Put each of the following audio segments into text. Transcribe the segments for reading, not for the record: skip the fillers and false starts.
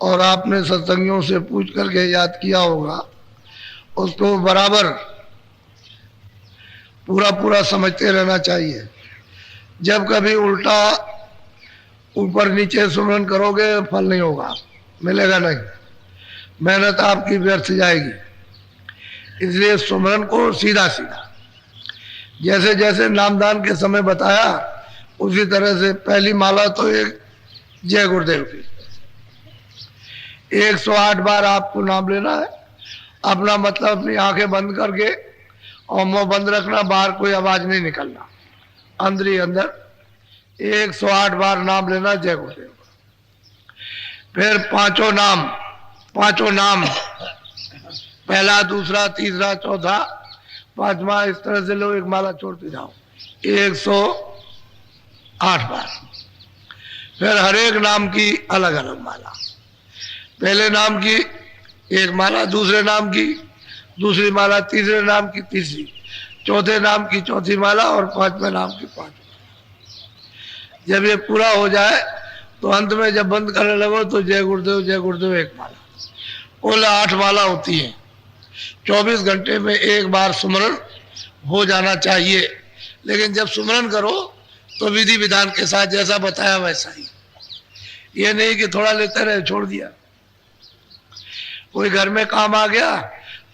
और आपने सत्संगियों से पूछ करके याद किया होगा, उसको बराबर पूरा पूरा समझते रहना चाहिए। जब कभी उल्टा ऊपर नीचे सुमरन करोगे फल नहीं होगा, मिलेगा नहीं, मेहनत आपकी व्यर्थ जाएगी। इसलिए सुमरन को सीधा सीधा जैसे जैसे नामदान के समय बताया उसी तरह से पहली माला तो एक जय गुरुदेव की 108 बार आपको नाम लेना है। अपना मतलब अपनी आंखें बंद करके और मुंह बंद रखना, बाहर कोई आवाज नहीं निकलना, अंदर ही अंदर 108 बार नाम लेना जय गुरुदेव। फिर पांचों नाम पहला दूसरा तीसरा चौथा पांचवा इस तरह से लो, एक माला छोड़ते जाओ 108 बार। फिर हर एक नाम की अलग अलग माला, पहले नाम की एक माला, दूसरे नाम की दूसरी माला, तीसरे नाम की तीसरी, चौथे नाम की चौथी माला और पांचवें नाम की पांचवी। जब ये पूरा हो जाए तो अंत में जब बंद करने लगो तो जय गुरुदेव एक माला। कुल 8 माला होती है। 24 घंटे में एक बार सुमरन हो जाना चाहिए। लेकिन जब सुमरन करो तो विधि विधान के साथ जैसा बताया वैसा ही, ये नहीं कि थोड़ा लेते रहे छोड़ दिया। कोई घर में काम आ गया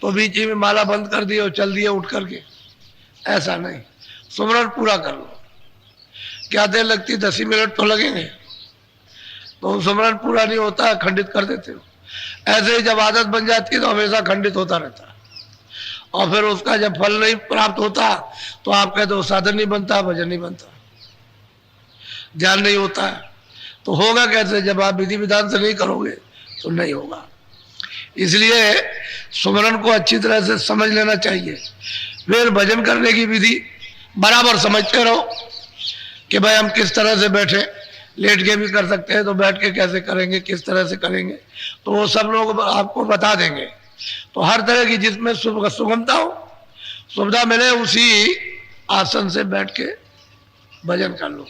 तो बीच में माला बंद कर दी और चल दिए उठ करके, ऐसा नहीं, सुमरन पूरा कर लो। क्या देर लगती, 10 मिनट तो लगेंगे, तो सुमरन पूरा नहीं होता, खंडित कर देते हो। ऐसे ही जब आदत बन जाती है तो हमेशा खंडित होता रहता है, और फिर उसका जब फल नहीं प्राप्त होता तो आप कहते हो साधन नहीं बनता, भजन नहीं बनता, ध्यान नहीं होता है। तो होगा कैसे? जब आप विधि विधान से नहीं करोगे तो नहीं होगा। इसलिए सुमरन को अच्छी तरह से समझ लेना चाहिए। फिर भजन करने की विधि बराबर समझते रहो कि भाई हम किस तरह से बैठे, लेट के भी कर सकते हैं तो बैठ के कैसे करेंगे, किस तरह से करेंगे, तो वो सब लोग आपको बता देंगे। तो हर तरह की जिसमें सुगमता हो, सुविधा मिले, उसी आसन से बैठ के भजन कर लो।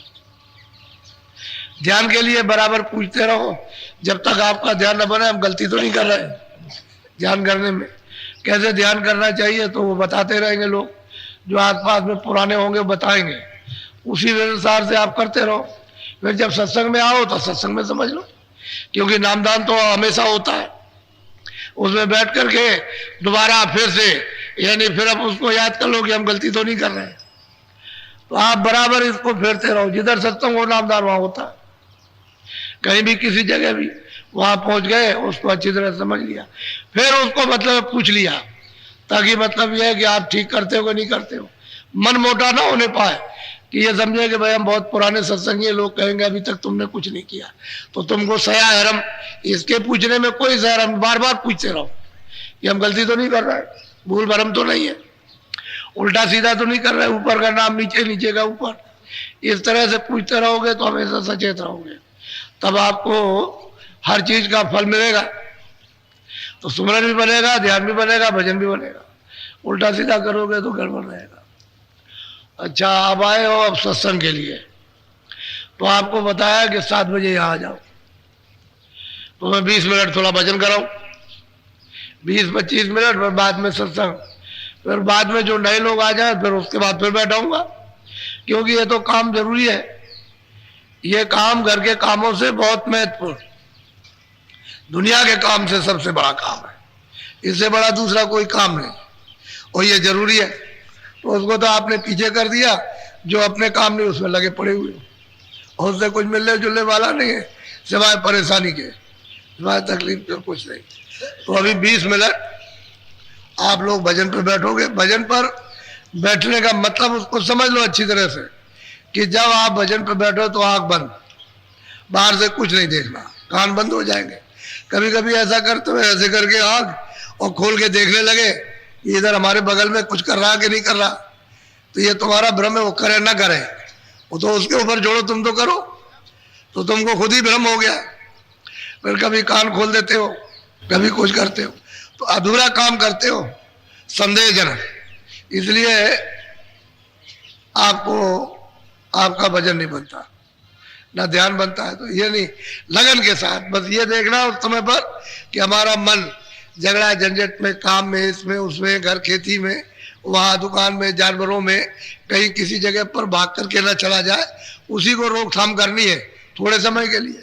ध्यान के लिए बराबर पूछते रहो, जब तक आपका ध्यान न बने। हम गलती तो नहीं कर रहे ध्यान करने में, कैसे ध्यान करना चाहिए तो वो बताते रहेंगे लोग, जो आसपास में पुराने होंगे बताएंगे, उसी अनुसार से आप करते रहो। फिर जब सत्संग में आओ तो सत्संग में समझ लो, क्योंकि नामदान तो हमेशा होता है, उसमें बैठ करके दोबारा फिर से, यानी फिर अब उसको याद कर लो कि हम गलती तो नहीं कर रहे हैं। तो आप बराबर इसको फेरते रहो, जिधर सत्संग हो नामदान वहां होता है। कहीं भी किसी जगह भी वहां पहुंच गए, उसको अच्छी तरह समझ लिया, फिर उसको मतलब पूछ लिया, ताकि मतलब यह है कि आप ठीक करते हो कि नहीं करते हो। मन मोटा ना होने पाए कि ये समझे कि भाई हम बहुत पुराने सत्संगी, लोग कहेंगे अभी तक तुमने कुछ नहीं किया, तो तुमको सया हरम, इसके पूछने में कोई सया हरम, बार बार पूछते रहो कि हम गलती तो नहीं कर रहे, भूल भरम तो नहीं है, उल्टा सीधा तो नहीं कर रहे, ऊपर का नाम नीचे, नीचे का ऊपर। इस तरह से पूछते रहोगे तो हमेशा सचेत रहोगे, तब आपको हर चीज का फल मिलेगा। तो सुमरन भी बनेगा, ध्यान भी बनेगा, भजन भी बनेगा। उल्टा सीधा करोगे तो गड़बड़ रहेगा। अच्छा, अब आए हो अब सत्संग के लिए, तो आपको बताया कि 7 बजे यहाँ आ जाओ, तो मैं 20 मिनट थोड़ा भजन कराऊं, 20-25 मिनट, फिर बाद में सत्संग, फिर बाद में जो नए लोग आ जाए फिर उसके बाद फिर बैठाऊंगा, क्योंकि ये तो काम जरूरी है। ये काम घर के कामों से बहुत महत्वपूर्ण, दुनिया के काम से सबसे बड़ा काम है, इससे बड़ा दूसरा कोई काम नहीं, और ये जरूरी है। तो उसको तो आपने पीछे कर दिया, जो अपने काम नहीं उसमें लगे पड़े हुए हो, और उससे कुछ मिलने जुलने वाला नहीं है सिवाय परेशानी के, सिवाय तकलीफ के कुछ नहीं। तो अभी 20 मिनट आप लोग भजन पर बैठोगे। भजन पर बैठने का मतलब उसको समझ लो अच्छी तरह से, कि जब आप भजन पर बैठो तो आंख बंद, बाहर से कुछ नहीं देखना, कान बंद हो जाएंगे। कभी कभी ऐसा करते हुए ऐसे करके आंख और खोल के देखने लगे इधर हमारे बगल में कुछ कर रहा कि नहीं कर रहा, तो ये तुम्हारा भ्रम है, वो करे ना करे, वो तो उसके ऊपर जोड़ो, तुम तो करो, तो तुमको खुद ही भ्रम हो गया। फिर कभी कान खोल देते हो, कभी कुछ करते हो, तो अधूरा काम करते हो, संदेहजनक। इसलिए आपको आपका भजन नहीं बनता। ना ध्यान बनता है। तो ये नहीं, लगन के साथ बस ये देखना उस समय पर कि हमारा मन झगड़ा झंझट में, काम में, इसमें उसमें, घर खेती में, वहाँ दुकान में, जानवरों में, कहीं किसी जगह पर भाग करके ना चला जाए, उसी को रोकथाम करनी है थोड़े समय के लिए।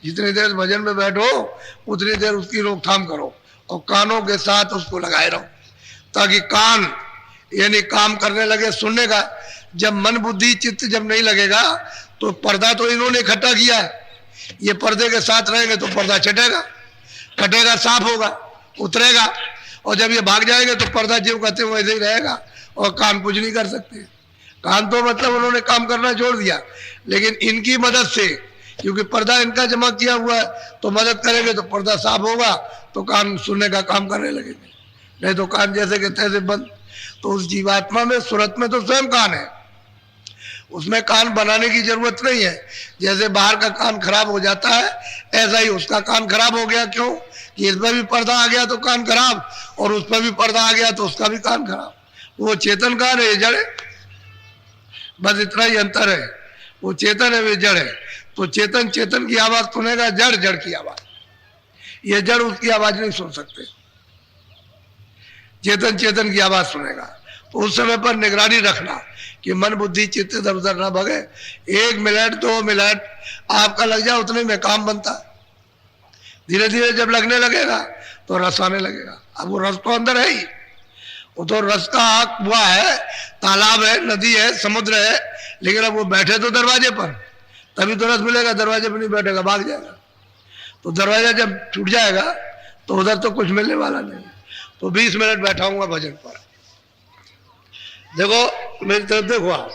जितनी देर भजन में बैठो उतनी देर उसकी रोकथाम करो और कानों के साथ उसको लगाए रहो, ताकि कान यानी काम करने लगे सुनने का। जब मन बुद्धि चित्त जब नहीं लगेगा तो पर्दा तो इन्होंने इकट्ठा किया है, ये पर्दे के साथ रहेंगे तो पर्दा छटेगा, कटेगा, साफ होगा, उतरेगा। और जब ये भाग जाएंगे तो पर्दा जो कहते हैं वैसे ही रहेगा और कान कुछ नहीं कर सकते। कान तो मतलब उन्होंने काम करना छोड़ दिया, लेकिन इनकी मदद से, क्योंकि पर्दा इनका जमा किया हुआ है, तो मदद करेंगे तो पर्दा साफ होगा, तो कान सुनने का काम करने लगेंगे। नहीं तो कान जैसे के तैसे बंद। तो उस जीवात्मा में, सूरत में तो स्वयं कान है, उसमें कान बनाने की जरूरत नहीं है। जैसे बाहर का कान खराब हो जाता है, ऐसा ही उसका कान खराब हो गया। क्यों? कि इस पर भी पर्दा आ गया तो कान खराब, और उस पर भी पर्दा आ गया तो उसका भी कान खराब। वो चेतन कान है, ये जड़ है, बस इतना ही अंतर है। वो चेतन है, वे जड़ है। तो चेतन चेतन की आवाज सुनेगा, जड़ जड़ की आवाज। ये जड़ उसकी आवाज नहीं सुन सकते, चेतन चेतन की आवाज सुनेगा। तो उस समय पर निगरानी रखना कि मन बुद्धि चित्त इधर उधर ना भगे। 1 मिनट 2 मिनट आपका लग जाए, उतने में काम बनता है। धीरे धीरे जब लगने लगेगा तो रस आने लगेगा। अब वो रस तो अंदर है ही, वो तो रस का आग हुआ है, तालाब है, नदी है, समुद्र है। लेकिन अब वो बैठे तो दरवाजे पर, तभी तो रस मिलेगा। दरवाजे पर नहीं बैठेगा, भाग जाएगा। तो दरवाजा जब छूट जाएगा तो उधर तो कुछ मिलने वाला नहीं। तो 20 मिनट बैठाऊंगा भजन पर। देखो मेरी तरफ देखो आप,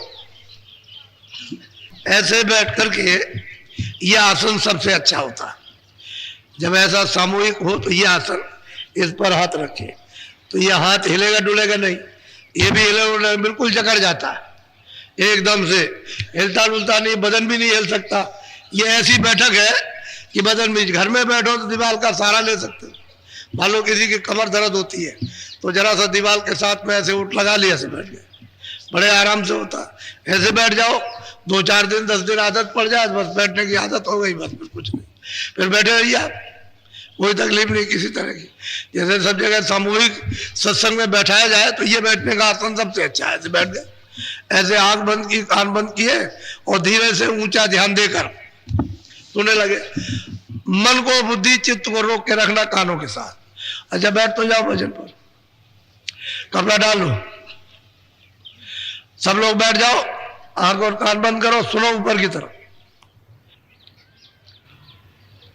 ऐसे बैठ करके ये आसन सबसे अच्छा होता है। जब ऐसा सामूहिक हो तो ये आसन, इस पर हाथ रखे तो ये हाथ हिलेगा डुलेगा नहीं, ये भी हिलेगा, बिल्कुल जकड़ जाता है एकदम से, हिलता डुलता नहीं, बदन भी नहीं हिल सकता। ये ऐसी बैठक है कि बदन भी, घर में बैठो तो दीवार का सहारा ले सकते हो। मान लो किसी की कमर दर्द होती है तो जरा सा दीवार के साथ में ऐसे उठ लगा लिया, ऐसे बैठ गए, बड़े आराम से होता है। ऐसे बैठ जाओ, 2-4 दिन 10 दिन आदत पड़ जाए, बस बैठने की आदत हो गई, बस फिर कुछ नहीं, फिर बैठे रहिए आप, कोई तकलीफ नहीं किसी तरह की। जैसे सब जगह सामूहिक सत्संग में बैठाया जाए तो ये बैठने का आसन सबसे अच्छा है। ऐसे बैठ गए, ऐसे आंख बंद की, कान बंद किए और धीरे से ऊंचा ध्यान देकर सुनने लगे। मन को, बुद्धि चित्त को रोक के रखना कानों के साथ। अच्छा बैठ तो जाओ भजन पर, कपड़ा डाल लो, सब लोग बैठ जाओ, आंख और कान बंद करो, सुनो ऊपर की तरफ,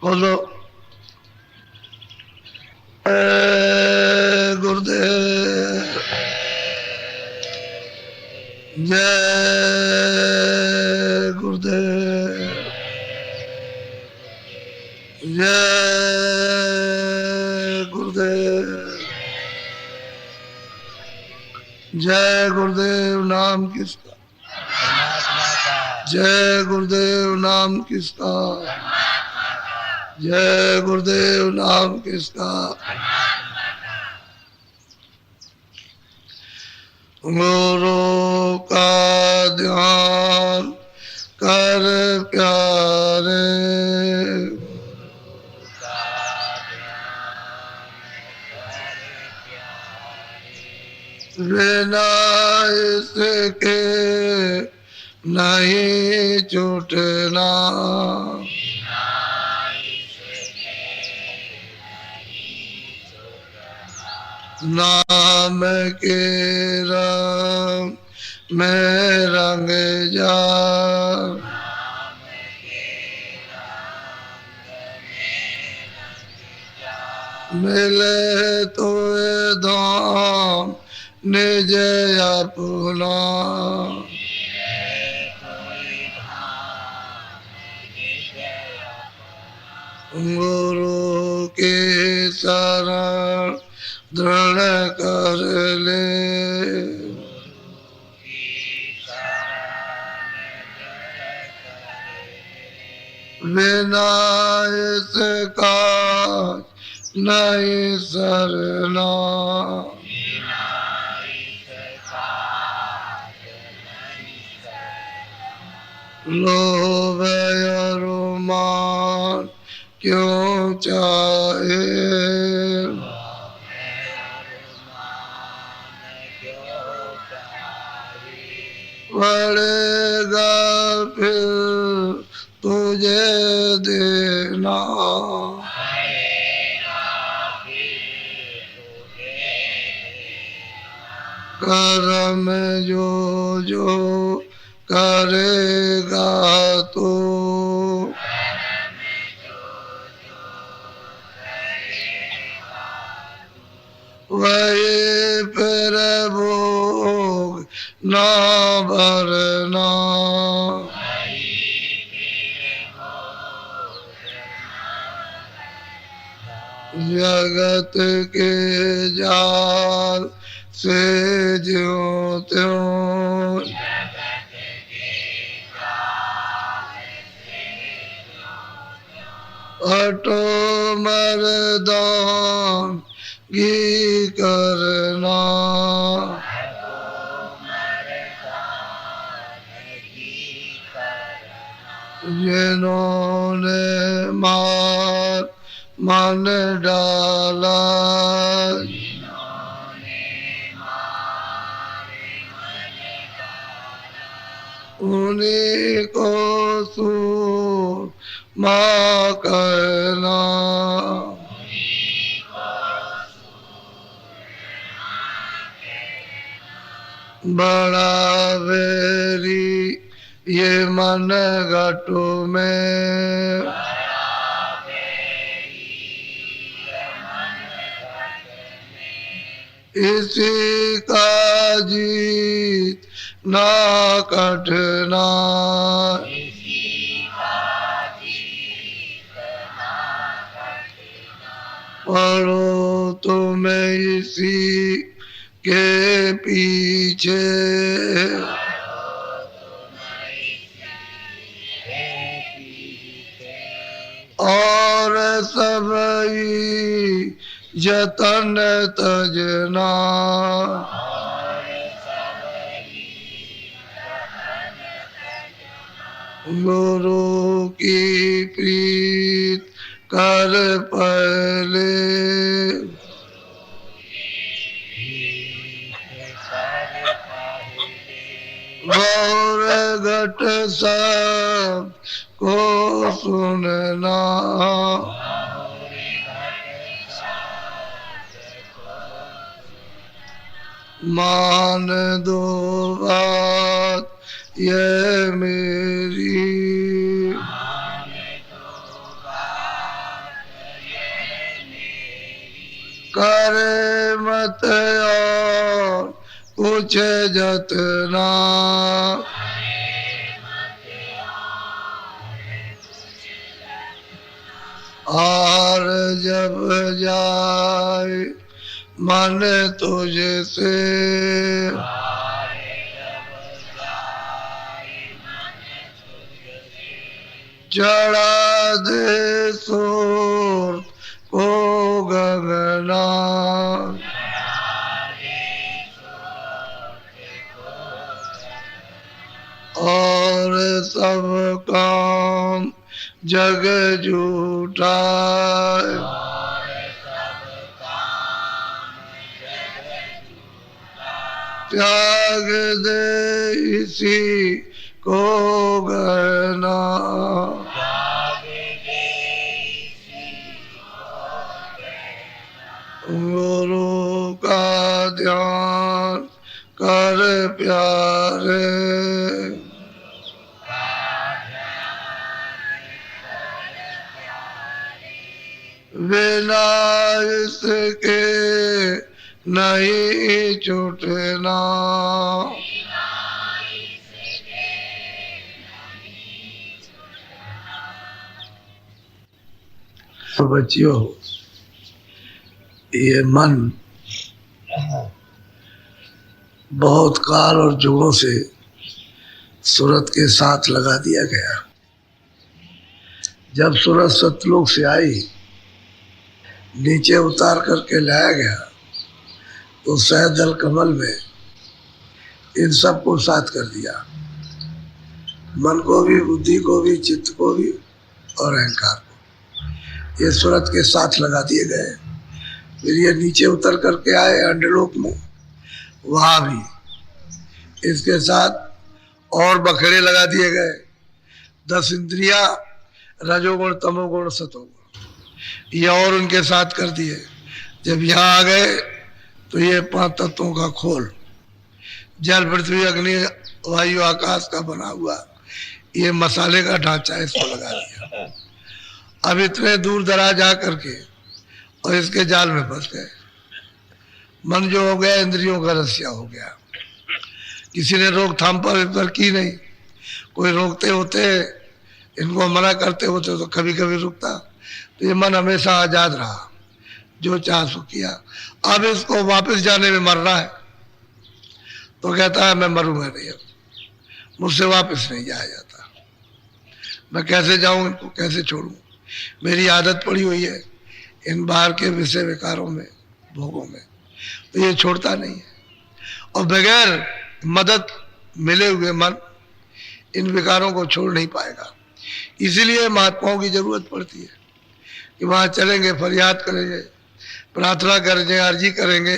बोलो गुरुदेव जय गुरुदेव जय गुरुदेव जय गुरुदेव नाम किसका, जय गुरुदेव नाम किसका, जय गुरुदेव नाम किसका। गुरु का ध्यान कर प्यारे, बिना इसके नहीं छूटना, नाम के रंग में रंग जा, मिले तो धाम निज अपना, गुरु के शरण दृढ़ कर ले, बिना इसका नहीं सरना, लोभ अरमान क्यों चाहे, पड़ेगा फिर तुझे देना, करम जो जो करेगा तो, वही फिर भोग ना भरना, जगत के जाल से ज्यों त्यों, हटो मर्दान की करना, जिन्होंने मार मन डाला, उन्हीं को सूरमा कहना, बड़ा वेरी ये मन घटो में, इसी का जीत ना कटना, पढ़ो तुम्हें इसी के पीछे, और सब जतन तजना, गुरु की प्रीत कर पहले, गौर घट सब को सुनना, मान दो बात ये मेरी, करे मत और कुछ जतना, और जब जाए मन तुझसे, चढ़ा दे सूर को गगना, और सब काम जग झूठा, त्याग दे इसी को गहना, गुरु का ध्यान कर प्यारे, बिना इसके नहीं छूटना, तो बच्चियों ये मन बहुत काल और जुगों से सूरत के साथ लगा दिया गया। जब सूरत सतलुज से आई नीचे उतार करके लाया गया तो सहदल कमल में इन सब को साथ कर दिया, मन को भी, बुद्धि को भी, चित्त को भी और अहंकार को। ये सूरत के साथ लगा दिए गए। फिर ये नीचे उतर करके आए अंडलोक में, वहाँ भी इसके साथ और बखेड़े लगा दिए गए। 10 इंद्रियां, रजोगुण, तमोगुण, सतोगुण, ये और उनके साथ कर दिए। जब यहाँ आ गए तो ये 5 तत्वों का खोल, जल, पृथ्वी, अग्नि, वायु, आकाश का बना हुआ ये मसाले का ढांचा इसको लगा दिया। अब इतने दूर दराज जा करके और इसके जाल में फंस गए। मन जो हो गया इंद्रियों का रसिया हो गया। किसी ने रोकथाम पर की नहीं। कोई रोकते होते, इनको मना करते होते तो कभी कभी रुकता। तो ये मन हमेशा आजाद रहा, जो चाह सो किया। अब इसको वापस जाने में मरना है तो कहता है मैं मरूंगा नहीं, अब मुझसे वापस नहीं जाया जाता। मैं कैसे जाऊं, इनको कैसे छोड़ूं? मेरी आदत पड़ी हुई है इन बाहर के विषय विकारों में, भोगों में, तो ये छोड़ता नहीं है। और बगैर मदद मिले हुए मन इन विकारों को छोड़ नहीं पाएगा। इसीलिए महात्माओं की जरूरत पड़ती है कि वहाँ चलेंगे, फरियाद करेंगे, प्रार्थना करेंगे, अर्जी करेंगे,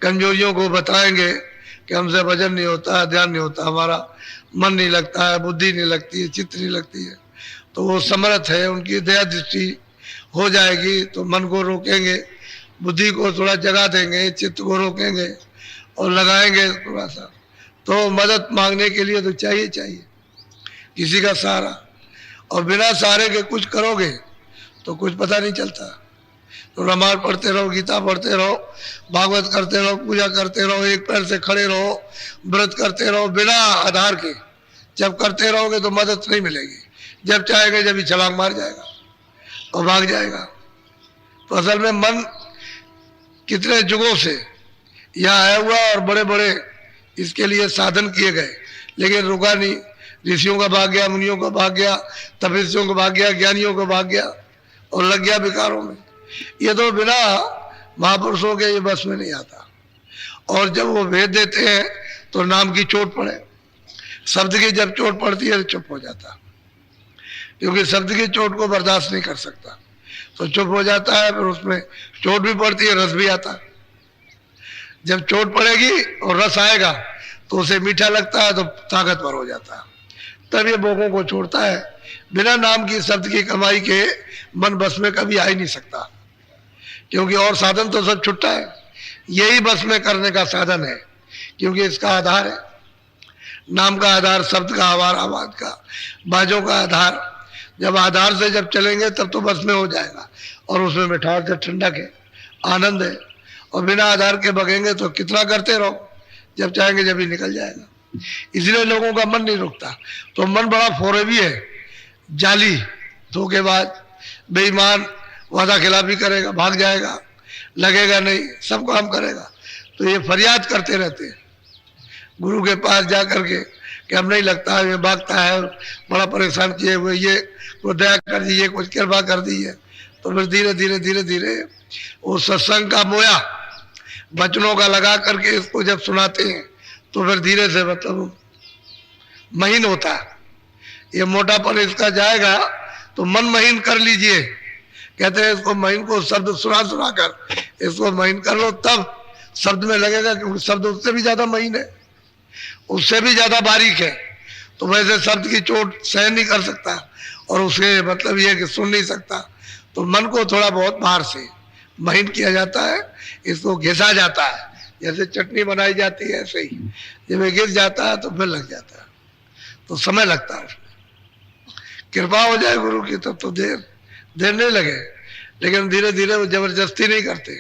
कमजोरियों को बताएंगे कि हमसे भजन नहीं होता, ध्यान नहीं होता, हमारा मन नहीं लगता है, बुद्धि नहीं लगती है, चित्त नहीं लगती है। तो वो समर्थ है, उनकी दया दृष्टि हो जाएगी तो मन को रोकेंगे, बुद्धि को थोड़ा जगा देंगे, चित्त को रोकेंगे और लगाएंगे थोड़ा सा। तो मदद मांगने के लिए तो चाहिए किसी का सहारा। और बिना सहारे के कुछ करोगे तो कुछ पता नहीं चलता। तो रामायण पढ़ते रहो, गीता पढ़ते रहो, भागवत करते रहो, पूजा करते रहो, एक पैर से खड़े रहो, व्रत करते रहो, बिना आधार के जब करते रहोगे तो मदद नहीं मिलेगी। जब चाहेगा जब ही छलांग मार जाएगा और भाग जाएगा। तो असल में मन कितने युगों से यहाँ आया हुआ और बड़े बड़े इसके लिए साधन किए गए, लेकिन रुका नहीं। ऋषियों का भाग गया, मुनियों का भाग गया, तपस्वियों का भाग गया, ज्ञानियों का भाग गया और लग गया विकारों में। ये तो बिना महापुरुषों के ये बस में नहीं आता। और जब वो भेद देते हैं तो नाम की चोट पड़े, शब्द की जब चोट पड़ती है तो चुप हो जाता, क्योंकि शब्द की चोट को बर्दाश्त नहीं कर सकता तो चुप हो जाता है। फिर उसमें चोट भी पड़ती है, रस भी आता है। जब चोट पड़ेगी और रस आएगा तो उसे मीठा लगता है तो ताकतवर हो जाता है, तब ये भोगों को छोड़ता है। बिना नाम की, शब्द की कमाई के मन बस में कभी आ ही नहीं सकता, क्योंकि और साधन तो सब छुट्टा है। यही बस में करने का साधन है, क्योंकि इसका आधार है। नाम का आधार, शब्द का आधार, आवाज का, बाजों का आधार। जब आधार से जब चलेंगे तब तो बस में हो जाएगा और उसमें मिठास है, ठंडक है, आनंद है। और बिना आधार के बगेंगे तो कितना करते रहो, जब चाहेंगे जब ही निकल जाएगा। इसलिए लोगों का मन नहीं रुकता। तो मन बड़ा फोरेबी है, जाली, धोखेबाज, बेईमान, वादा खिलाफी करेगा, भाग जाएगा, लगेगा नहीं, सब काम करेगा। तो ये फरियाद करते रहते हैं गुरु के पास जा करके कि अब नहीं लगता है, ये भागता है, बड़ा परेशान किए हुए, ये को दया कर दीजिए, कुछ कृपा कर दीजिए। तो फिर धीरे धीरे धीरे धीरे वो सत्संग का मोया बचनों का लगा करके इसको जब सुनाते हैं तो फिर धीरे से मतलब महीन होता है। ये मोटापन इसका जाएगा तो मन महीन कर लीजिए। कहते हैं इसको महीन को शब्द सुना सुना कर इसको महीन कर लो, तब शब्द में लगेगा, क्योंकि शब्द उससे भी ज्यादा महीन है, उससे भी ज्यादा बारीक है। तो वैसे शब्द की चोट सहन नहीं कर सकता और उसके मतलब ये कि सुन नहीं सकता। तो मन को थोड़ा बहुत बाहर से महीन किया जाता है, इसको घिसा जाता है, जैसे चटनी बनाई जाती है ऐसे ही। जब ये गिर जाता है तो फिर लग जाता है, तो समय लगता है उसमें। कृपा हो जाए गुरु की तब तो देर नहीं लगे, लेकिन धीरे धीरे वो जबरदस्ती नहीं करते,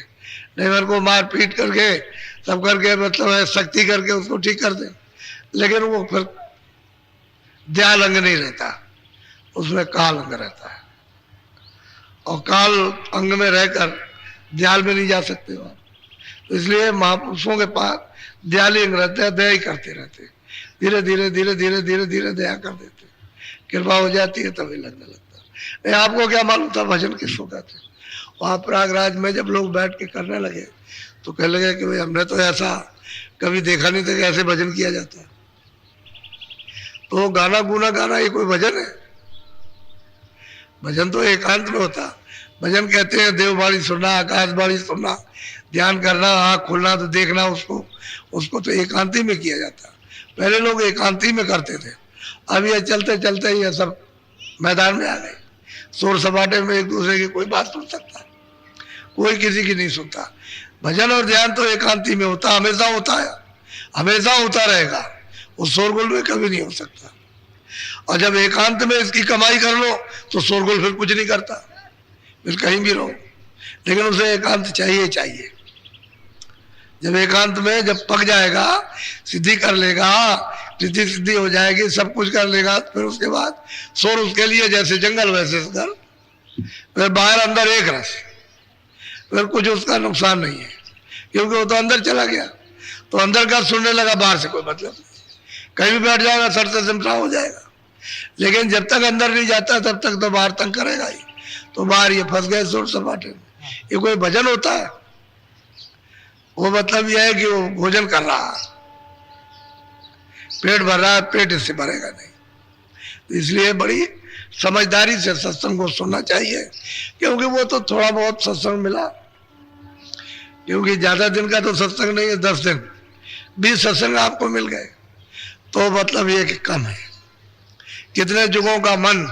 नहीं मन को मार पीट करके सब करके मतलब शक्ति करके उसको ठीक कर दे, लेकिन वो फिर दयाल अंग नहीं रहता, उसमें काल अंग रहता है। और काल अंग में रहकर दयाल में नहीं जा सकते वहां। तो इसलिए महापुरुषों के पास दयाली अंग रहते हैं, दया ही करते रहते हैं। धीरे धीरे धीरे धीरे धीरे धीरे दया कर देते, कृपा हो जाती है, तभी लगने लगता। नहीं आपको क्या मालूम था भजन किसको कहते? वहां प्रयागराज में जब लोग बैठ के करने लगे तो कहने लगे कि भाई हमने तो ऐसा कभी देखा नहीं था कि ऐसे भजन किया जाता है। तो गाना गुना गाना ये कोई भजन है? भजन तो एकांत में होता। भजन कहते हैं देववाणी सुनना, आकाशवाणी सुनना, ध्यान करना, आँख खोलना तो देखना उसको, उसको तो एकांती में किया जाता। पहले लोग एकांती में करते थे, अब ये चलते चलते ये सब मैदान में आ गए। शोर सपाटे में एक दूसरे की कोई बात सुन सकता, कोई किसी की नहीं सुनता। भजन और ध्यान तो एकांती में होता, हमेशा होता है, हमेशा होता रहेगा, उस शोरगुल में कभी नहीं हो सकता। और जब एकांत में इसकी कमाई कर लो तो शोरगुल फिर कुछ नहीं करता, फिर कहीं भी रहो, लेकिन उसे एकांत चाहिए चाहिए। जब एकांत में जब पक जाएगा, सिद्धि कर लेगा, रिद्धि सिद्धि हो जाएगी, सब कुछ कर लेगा, फिर उसके बाद शोर उसके लिए जैसे जंगल वैसे घर, फिर बाहर अंदर एक रस, फिर कुछ उसका नुकसान नहीं है, क्योंकि वो तो अंदर चला गया, तो अंदर का सुनने लगा, बाहर से कोई मतलब नहीं। कहीं भी बैठ जाएगा सर से सिमटा हो जाएगा, लेकिन जब तक अंदर नहीं जाता तब तक तो बाहर तंग करेगा ही। तो बाहर ये फंस गए शोर सपाटे में। ये कोई भजन होता है? वो मतलब यह है कि वो भोजन कर रहा है, पेट भर रहा है, पेट इससे भरेगा नहीं। तो इसलिए बड़ी समझदारी से सत्संग को सुनना चाहिए, क्योंकि वो तो थोड़ा बहुत सत्संग मिला, क्योंकि ज्यादा दिन का तो सत्संग नहीं है, 10 दिन 20 सत्संग आपको मिल गए तो मतलब ये कि कम है। कितने जुगों का मन,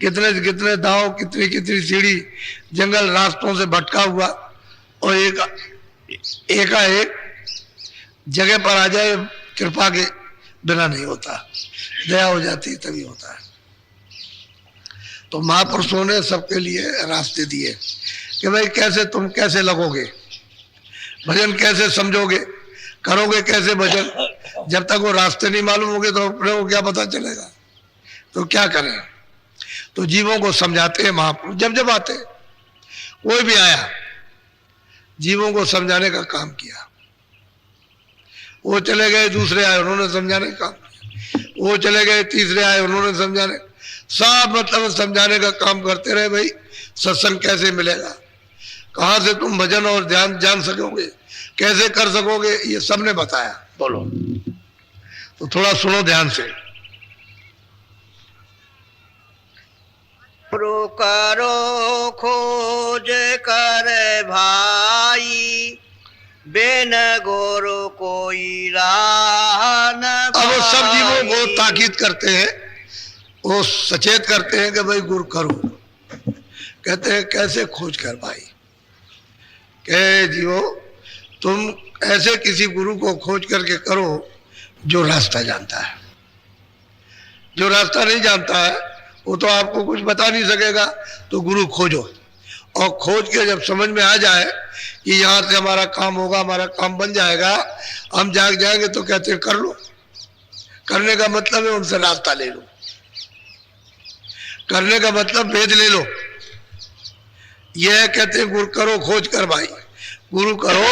कितने कितने दांव, कितनी कितनी सीढ़ी जंगल रास्तों से भटका हुआ, और एकाएक जगह पर आ जाए, कृपा के बिना नहीं होता, दया हो जाती तभी होता है। तो महापुरुषों ने सबके लिए रास्ते दिए कि भाई कैसे तुम कैसे लगोगे भजन, कैसे समझोगे, करोगे कैसे भजन। जब तक वो रास्ते नहीं मालूम होंगे तो अपने को क्या पता चलेगा। तो क्या करें, तो जीवों को समझाते हैं महापुरुष। जब जब आते, कोई भी आया, जीवों को समझाने का काम किया। वो चले गए, दूसरे आए, उन्होंने समझाने का काम किया। वो चले गए, तीसरे आए, उन्होंने समझाने, सब मतलब समझाने का काम करते रहे। भाई सत्संग कैसे मिलेगा, कहां से तुम भजन और ध्यान जान सकोगे, कैसे कर सकोगे, ये सबने बताया। बोलो, तो थोड़ा सुनो ध्यान से। करो खोज कर भाई, बिन गुरु कोई राह न। अब वो सब जीवों को ताकीद करते हैं, वो सचेत करते हैं कि भाई गुरु करो। कहते हैं कैसे खोज कर भाई, कहे जीवो तुम ऐसे किसी गुरु को खोज करके करो जो रास्ता जानता है। जो रास्ता नहीं जानता है वो तो आपको कुछ बता नहीं सकेगा, तो गुरु खोजो, और खोज के जब समझ में आ जाए कि यहाँ से हमारा काम होगा, हमारा काम बन जाएगा, हम जाग जाएंगे, तो कहते हैं कर लो। करने का मतलब है उनसे रास्ता ले लो, करने का मतलब भेद ले लो। यह कहते हैं गुरु करो खोज कर भाई, गुरु करो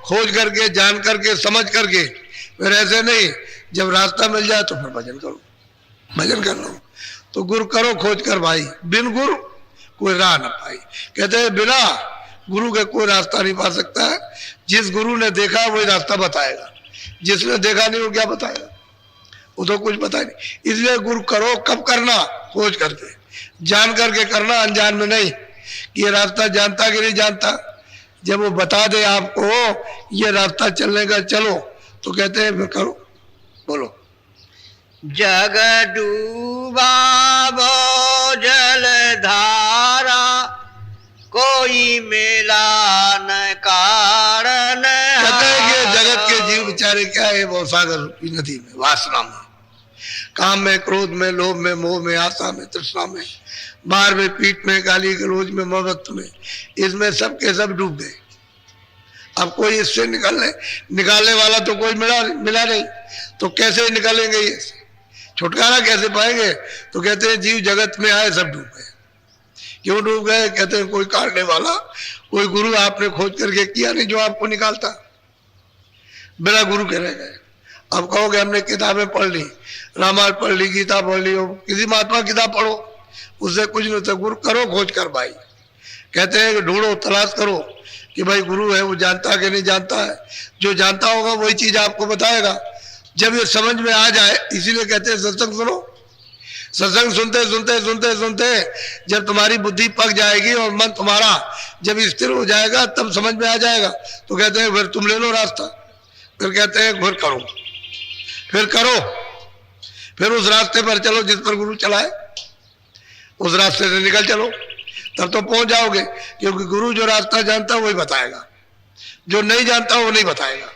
खोज करके, जान करके, समझ करके, फिर ऐसे नहीं जब रास्ता मिल जाए तो फिर भजन करो, भजन कर लो। तो गुरु करो खोज कर भाई, बिन गुरु कोई राह न पाई। कहते हैं बिना गुरु के कोई रास्ता नहीं पा सकता है। जिस गुरु ने देखा वही रास्ता बताएगा, जिसने देखा नहीं वो क्या बताएगा, वो तो कुछ पता नहीं। इसलिए गुरु करो कब करना, खोज करके, जान करके करना, अनजान में नहीं कि ये रास्ता जानता कि नहीं जानता। जब वो बता दे आपको ये रास्ता चलने का, चलो, तो कहते हैं फिर करो। बोलो, जग डूबा वो जल धारा, कोई मिला न कारण। कहते हैं कि जगत के जीव बेचारे क्या है, वो सागर की नदी में, वासना में, काम में, क्रोध में, लोभ में, मोह में, आशा में, तृष्णा में, मार में, पीठ में, गाली गलौज में, मोहब्बत में, इसमें सब के सब डूब गए। अब कोई इससे निकालने वाला तो कोई मिला नहीं, तो कैसे निकलेंगे, ये छुटकारा कैसे पाएंगे। तो कहते हैं जीव जगत में आए सब डूब गए। क्यों डूब गए, कहते हैं कोई काटने वाला, कोई गुरु आपने खोज करके किया नहीं जो आपको निकालता, बिना गुरु के रह गए। अब कहोगे हमने किताबें पढ़ ली, रामायण पढ़ ली, गीता पढ़ ली, किसी महात्मा किताब पढ़ो, उससे कुछ नहीं होता। गुरु करो खोज कर भाई। कहते हैं कि ढूंढो, तलाश करो कि भाई गुरु है वो जानता है कि नहीं जानता है। जो जानता होगा वही चीज आपको बताएगा, जब ये समझ में आ जाए। इसीलिए कहते हैं सत्संग सुनो। सत्संग सुनते सुनते सुनते सुनते जब तुम्हारी बुद्धि पक जाएगी और मन तुम्हारा जब स्थिर हो जाएगा तब समझ में आ जाएगा। तो कहते हैं फिर तुम ले लो रास्ता, फिर कहते हैं फिर करो, फिर करो, फिर उस रास्ते पर चलो जिस पर गुरु चलाए, उस रास्ते से निकल चलो, तब तो पहुंच जाओगे। क्योंकि गुरु जो रास्ता जानता है वही बताएगा, जो नहीं जानता वो नहीं बताएगा,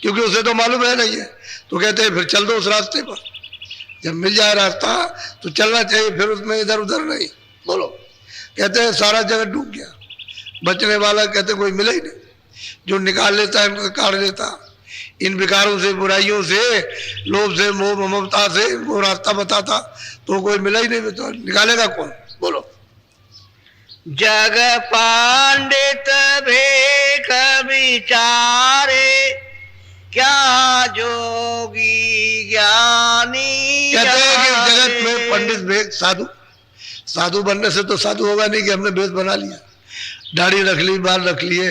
क्योंकि उसे तो मालूम है नहीं है। तो कहते हैं फिर चल दो उस रास्ते पर, जब मिल जाए रास्ता तो चलना चाहिए, फिर उसमें इधर उधर नहीं। बोलो, कहते हैं सारा जगत डूब गया, बचने वाला कहते कोई मिला ही नहीं, जो निकाल लेता है काट लेता। इन विकारों से, बुराइयों से, लोभ से, मोह ममता से वो रास्ता बताता तो कोई मिला ही नहीं, तो निकालेगा कौन? बोलो। जग पंडित भेख विचारे, क्या जोगी ज्ञानी। कहते हैं कि जगत में पंडित भेख साधु, साधु बनने से तो साधु होगा नहीं कि हमने भेष बना लिया, दाढ़ी रख ली, बाल रख लिए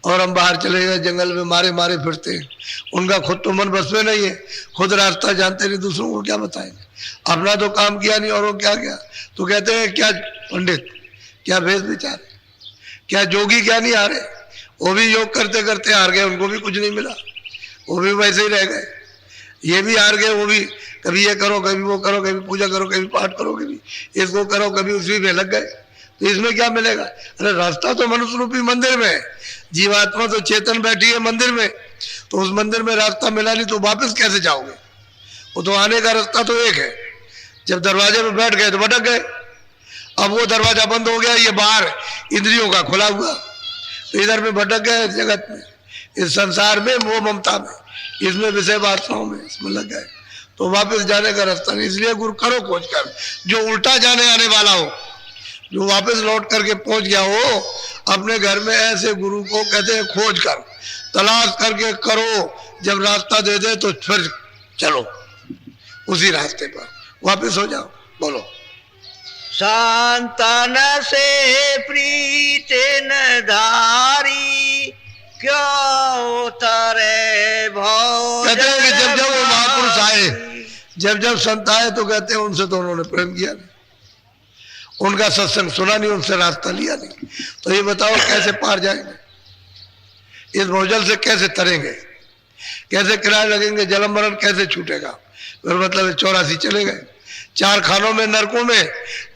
और हम बाहर चले गए जंगल में मारे मारे फिरते हैं। उनका खुद तो मन बस में नहीं है, खुद रास्ता जानते नहीं, दूसरों को क्या बताएंगे, अपना तो काम किया नहीं और वो क्या क्या। तो कहते हैं क्या पंडित, क्या भेष विचारे, क्या जोगी क्या नहीं हारे, वो भी योग करते करते हार गए, उनको भी कुछ नहीं मिला, वो भी वैसे ही रह गए। ये भी हार गए, वो भी कभी ये करो कभी वो करो, कभी पूजा करो कभी पाठ करो, कभी इसको करो, कभी उसी में लग गए। तो इसमें क्या मिलेगा? अरे रास्ता तो मनुष्य रूपी मंदिर में है, जीवात्मा तो चेतन बैठी है मंदिर में, तो उस मंदिर में रास्ता मिला नहीं तो वापस कैसे जाओगे? वो तो आने का रास्ता तो एक है, जब दरवाजे में बैठ गए तो भटक गए। अब वो दरवाजा बंद हो गया, ये बाहर इंद्रियों का खुला हुआ, तो इधर में भटक गए, जगत में, इस संसार में, मोह ममता में, इसमें विषय वासनाओं में, इसमें लग गए, तो वापस जाने का रास्ता नहीं। इसलिए गुरु करो खोज कर, जो उल्टा जाने आने वाला हो, जो वापस लौट करके पहुंच गया हो अपने घर में, ऐसे गुरु को कहते हैं खोज कर, तलाश करके करो, जब रास्ता दे दे तो फिर चलो उसी रास्ते पर वापस हो जाओ। बोलो। संतन से प्रीत न धारी, क्यों उतरे भव। कहते हैं कि जब जब वो महापुरुष आए, जब जब संत आए तो कहते हैं उनसे तो उन्होंने प्रेम किया नहीं, उनका सत्संग सुना नहीं, उनसे रास्ता लिया नहीं। तो ये बताओ कैसे पार जाएंगे, इस भौजल से कैसे तरेंगे, कैसे किराए लगेंगे, जलम मरण कैसे छूटेगा? फिर मतलब 84 चले गए 4 खानों में, नरकों में,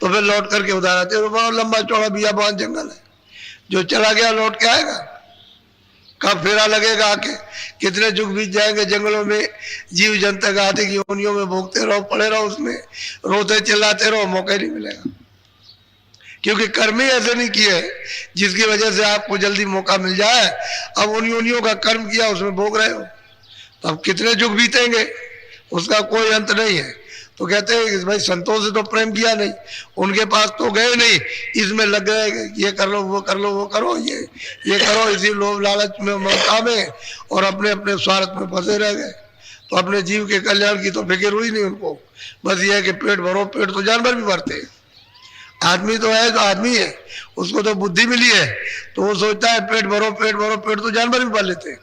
तो फिर लौट करके उधार आते। बहुत लंबा चौड़ा बियाबान जंगल है, जो चला गया लौट के आएगा? कब फेरा लगेगा आके? कितने युग बीत जाएंगे जंगलों में, जीव जंतु का आदि की योनियों में भोगते रहो, पड़े रहो, उसमें रोते चिल्लाते रहो, मौका नहीं मिलेगा। क्योंकि कर्म ही ऐसे नहीं किए जिसकी वजह से आपको जल्दी मौका मिल जाए। अब उन योनियों का कर्म किया, उसमें भोग रहे हो, तो अब कितने युग बीतेंगे, उसका कोई अंत नहीं है। तो कहते हैं भाई संतों से तो प्रेम किया नहीं, उनके पास तो गए नहीं, इसमें लग गए, ये कर लो वो कर लो वो करो, ये करो, इसी लोभ लालच में, ममता में, और अपने अपने स्वार्थ में फंसे रह गए। तो अपने जीव के कल्याण की तो फिक्र हुई नहीं उनको, बस ये है कि पेट भरो। पेट तो जानवर भी भरते हैं, आदमी तो है, तो आदमी है, उसको तो बुद्धि मिली है, तो वो सोचता है पेट भरो पेट भरो। पेट तो जानवर भी भर लेते हैं,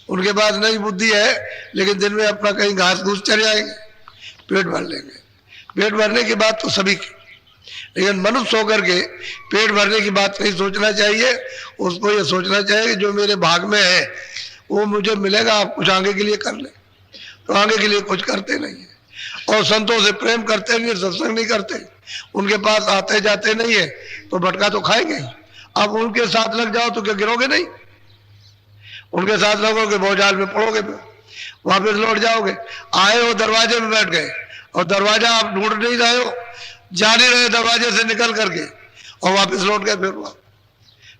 उनके पास नहीं बुद्धि है, लेकिन दिन में अपना कहीं घास घूस चले जाएंगे, पेट भर लेंगे। पेट भरने की बात तो सभी की, लेकिन मनुष्य होकर के पेट भरने की बात नहीं सोचना चाहिए। उसको ये सोचना चाहिए कि जो मेरे भाग में है वो मुझे मिलेगा, आप कुछ आगे के लिए कर ले। तो आगे के लिए कुछ करते नहीं है, और संतों से प्रेम करते नहीं, सत्संग नहीं करते, उनके पास आते जाते नहीं है, तो भटका तो खाएंगे। अब उनके साथ लग जाओ तो क्या गिरोगे नहीं? उनके साथ लगोगे, भौजाल में पड़ोगे, वापस लौट जाओगे। आए हो दरवाजे में बैठ गए, और दरवाजा आप ढूंढ नहीं रहे हो, जा नहीं रहे दरवाजे से निकल करके, और वापस लौट गए।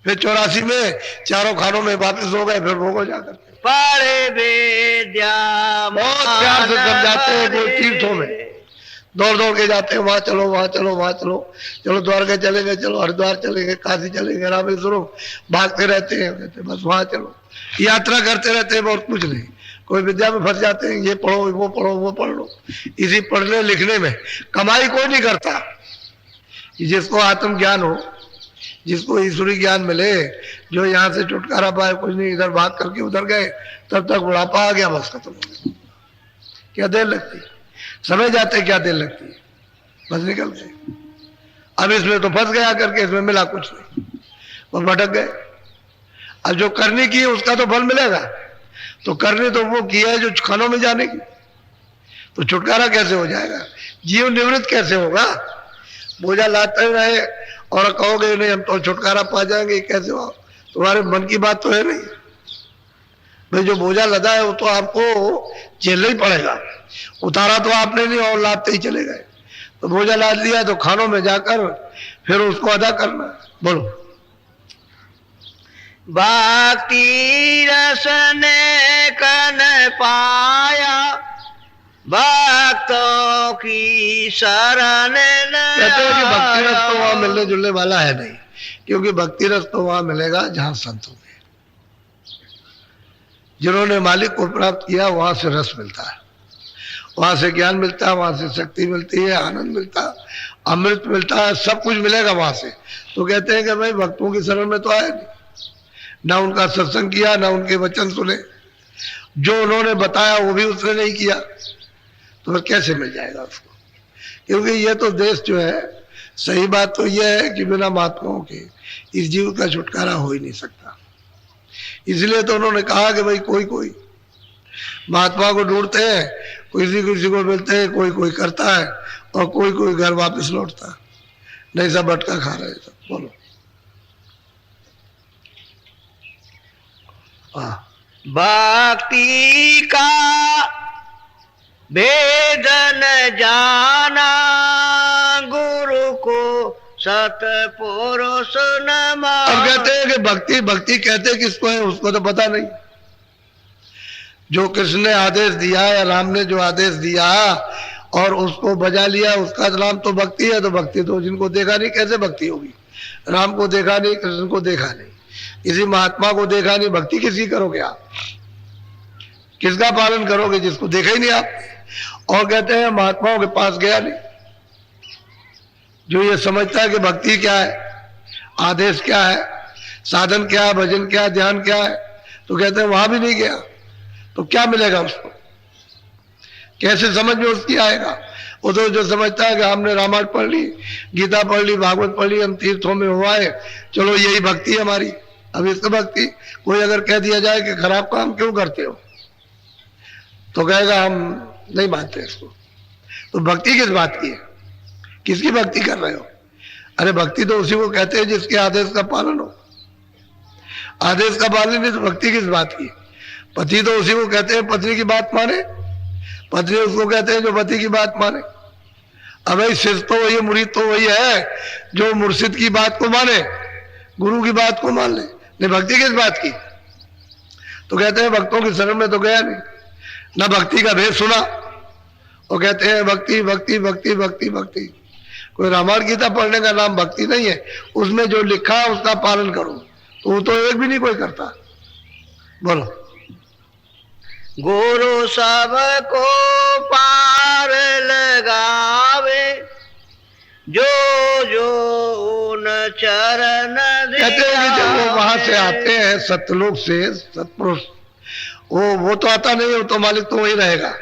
फिर 84 में 4 खानों में वापस हो गए, फिर भोगो जाकर पढ़े वेद्या। बहुत प्यार से समझाते हैं, कोई तीर्थों में दौड़ दौड़ के जाते हैं, वहां चलो वहां चलो वहां चलो, चलो द्वारका चलेंगे, चलो हरिद्वार चलेंगे, काशी चलेंगे, रामेश्वरम, भागते रहते हैं, कहते बस वहां चलो, यात्रा करते रहते हैं, बहुत कुछ नहीं। कोई विद्या में फंस जाते हैं, ये पढ़ो वो पढ़ो वो पढ़ लो। इसी पढ़ने लिखने में कमाई कोई नहीं करता। जिसको आत्मज्ञान हो, जिसको ईश्वरी ज्ञान मिले, जो यहाँ से छुटकारा पाए, कुछ नहीं, इधर भाग करके उधर गए, तब तक बुढ़ापा आ गया, बस खत्म हो गया। क्या देर लगती है, समय जाते क्या देर लगती है। बस निकल गए। अब इसमें तो फंस गया करके, इसमें मिला कुछ नहीं, वो भटक गए। अब जो करनी की उसका तो फल मिलेगा, तो करनी तो वो की है जो खानों में जाने की, तो छुटकारा कैसे हो जाएगा, जीव निवृत्त कैसे होगा। बोझा लाते रहे और कहोगे नहीं हम तो छुटकारा पा जाएंगे, कैसे हो, तुम्हारे मन की बात तो है नहीं भाई। जो बोझा लदा है वो तो आपको झेलना ही पड़ेगा, उतारा तो आपने नहीं और लादते ही चले गए। तो बोझा लाद लिया तो खानों में जाकर फिर उसको अदा करना। बोलो। भक्ति रस ने कन पाया, भक्तों की शरण कहते हैं कि भक्ति रस तो वहां मिलने जुलने वाला है नहीं, क्योंकि भक्ति रस तो वहां मिलेगा जहां संत होंगे, जिन्होंने मालिक को प्राप्त किया, वहां से रस मिलता है, वहां से ज्ञान मिलता है, वहां से शक्ति मिलती है, आनंद मिलता है, अमृत मिलता है, सब कुछ मिलेगा वहां से। तो कहते हैं कि भाई भक्तों की शरण में तो आया नहीं, ना उनका सत्संग किया, ना उनके वचन सुने, जो उन्होंने बताया वो भी उसने नहीं किया, तो फिर कैसे मिल जाएगा उसको। क्योंकि ये तो देश जो है, सही बात तो यह है कि बिना महात्माओं के इस जीव का छुटकारा हो ही नहीं सकता। इसलिए तो उन्होंने कहा कि भाई कोई कोई महात्मा को ढूंढते हैं, किसी किसी को मिलते हैं, कोई कोई करता है और कोई कोई घर वापस लौटता है, नहीं सब भटका खा रहे सब। बोलो। भक्ति का भेदन जाना, गुरु को सतपुरुष न माना। अब कहते हैं कि भक्ति भक्ति कहते किसको है, उसको तो पता नहीं। जो कृष्ण ने आदेश दिया या राम ने जो आदेश दिया और उसको बजा लिया, उसका नाम तो भक्ति है। तो भक्ति तो जिनको देखा नहीं कैसे भक्ति होगी। राम को देखा नहीं, कृष्ण को देखा नहीं, किसी महात्मा को देखा नहीं, भक्ति किसी करोगे आप, किसका पालन करोगे जिसको देखा ही नहीं आप। और कहते हैं महात्माओं के पास गया नहीं, जो ये समझता है कि भक्ति क्या है, आदेश क्या है, साधन क्या है, भजन क्या है, ध्यान क्या है, तो कहते हैं वहां भी नहीं गया, तो क्या मिलेगा उसको, कैसे समझ में उसकी आएगा। वो तो जो समझता है कि हमने रामायण पढ़ ली, गीता पढ़ ली, भागवत पढ़ ली, हम तीर्थों में हुआ है, चलो यही भक्ति है हमारी। अब इसको भक्ति कोई अगर कह दिया जाए कि खराब काम क्यों करते हो, तो कहेगा हम नहीं मानते इसको। तो भक्ति किस बात की है, किसकी भक्ति कर रहे हो। अरे भक्ति तो उसी को कहते हैं जिसके आदेश का पालन हो। आदेश का पालन नहीं तो भक्ति किस बात की। पति तो उसी को कहते हैं पत्नी की बात माने, पत्नी उसको कहते हैं जो पति की बात माने। अब भाई शिष्य तो वही, मुरीद तो वही है जो मुर्शिद की बात को माने, गुरु की बात को मान ले। नहीं भक्ति किस बात की। तो कहते हैं भक्तों की शरण में तो गया नहीं, ना भक्ति का भेद सुना, और कहते हैं भक्ति भक्ति भक्ति भक्ति भक्ति। कोई रामायण गीता पढ़ने का नाम भक्ति नहीं है, उसमें जो लिखा है उसका पालन करो, तो वो तो एक भी नहीं कोई करता। बोलो। गुरु सबको पार लगावे, जो जो उन चरण कहते हैं कि जब वो वहां से आते हैं सतलोक से, सतपुरुष, वो तो आता नहीं, वो तो मालिक तो वही रहेगा,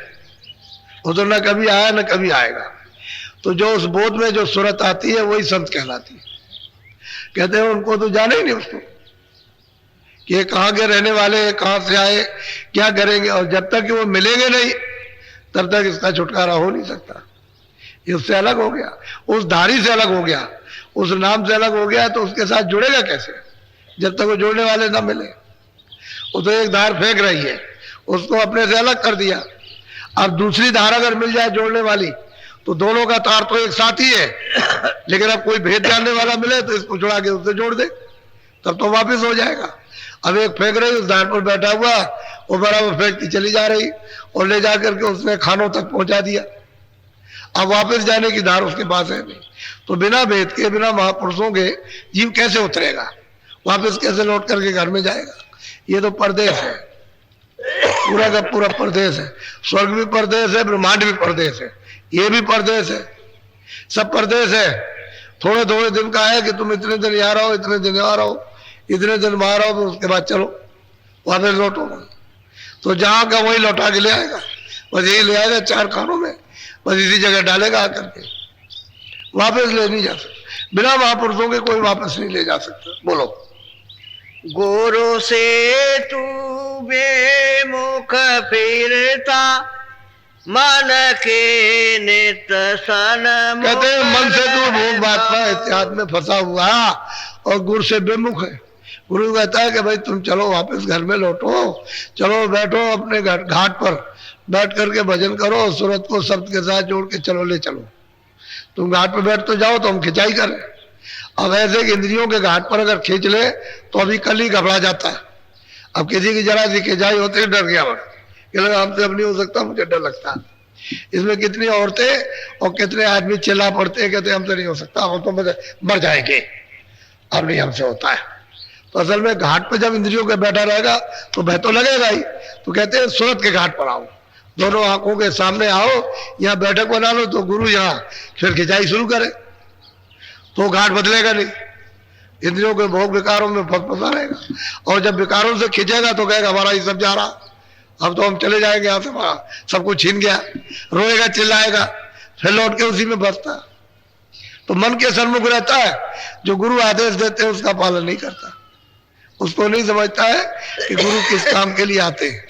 वो तो न कभी आया न कभी आएगा। तो जो उस बोध में जो सूरत आती है वही संत कहलाती है। कहते हैं उनको तो जाने ही नहीं उसको कि ये कहाँ के रहने वाले हैं, कहाँ से आए, क्या करेंगे, और जब तक कि वो मिलेंगे नहीं तब तक इसका छुटकारा हो नहीं सकता। ये उससे अलग हो गया, उस धारी से अलग हो गया, उस नाम से अलग हो गया, तो उसके साथ जुड़ेगा कैसे जब तक वो जोड़ने वाले ना मिले। वो तो एक धार फेंक रही है, उसको अपने से अलग कर दिया। अब दूसरी धार अगर मिल जाए जोड़ने वाली, तो दोनों का तार तो एक साथ ही है, लेकिन अब कोई भेद जानने वाला मिले तो इसको जुड़ा के उससे जोड़ दे, तब तो वापस हो जाएगा। अब एक फेंक रही, उस धार पर बैठा हुआ, वो बराबर फेंकती चली जा रही, और ले जाकर के उसने खानों तक पहुंचा दिया। अब वापस जाने की धार उसके पास है नहीं। तो बिना भेद के, बिना महापुरुषों के जीव कैसे उतरेगा, वापस कैसे लौट करके घर में जाएगा। ये तो परदेश है, पूरा का पूरा परदेश है। स्वर्ग भी परदेश है, ब्रह्मांड भी परदेश है, ये भी परदेश है, सब परदेश है। थोड़े थोड़े दिन का है कि तुम इतने दिन यहाँ रहो, इतने दिन यहाँ रहो, इतने दिन बाहर रहो, फिर उसके बाद चलो वापस लौटो। तो जहां का वही लौटा के ले आएगा, बस यही ले आएगा चार खानों में, बस इसी जगह डालेगा आकर के। वापस ले नहीं जा सकता। बिना महापुरुषों के कोई वापस नहीं ले जा सकता। बोलो। गुरु से तू बेमुख फिरता, मन के नित सन। कहते हैं मन से तू भोग बांटना इत्यादि में फंसा हुआ और गुरु से बेमुख है। गुरु कहता है कि भाई तुम चलो वापस घर में लौटो, चलो बैठो अपने घाट पर बैठ करके भजन करो, सूरत को शब्द के साथ जोड़ के चलो ले चलो। तुम घाट पर बैठ तो जाओ तो हम खिंचाई करें। अब ऐसे कि इंद्रियों के घाट पर अगर खींच ले तो अभी कल ही घबरा जाता है। अब किसी की जरा सी खिंचाई होते डर गया कि लगा हमसे अब नहीं हो सकता, मुझे डर लगता है। इसमें कितनी औरतें और कितने आदमी चिल्ला पड़ते हैं, कहते हमसे नहीं हो सकता, हम तो मर जाएंगे, अब नहीं हमसे होता है। तो असल में घाट पर जब इंद्रियों के बैठा रहेगा तो भय तो लगेगा ही। तो कहते हैं सूरत के घाट पर आओ, दोनों आंखों के सामने आओ, यहाँ बैठक बना लो तो गुरु यहाँ फिर खिंचाई शुरू करे, तो घाट बदलेगा नहीं। इंद्रियों के भोग विकारों में फंसा रहेगा और जब विकारों से खींचेगा तो कहेगा हमारा ये सब जा रहा, अब तो हम चले जाएंगे यहाँ से, सब कुछ छीन गया, रोएगा चिल्लाएगा, फिर लौट के उसी में फंसता। तो मन के सन्मुख रहता है, जो गुरु आदेश देते हैं उसका पालन नहीं करता, उसको नहीं समझता है कि गुरु किस काम के लिए आते हैं।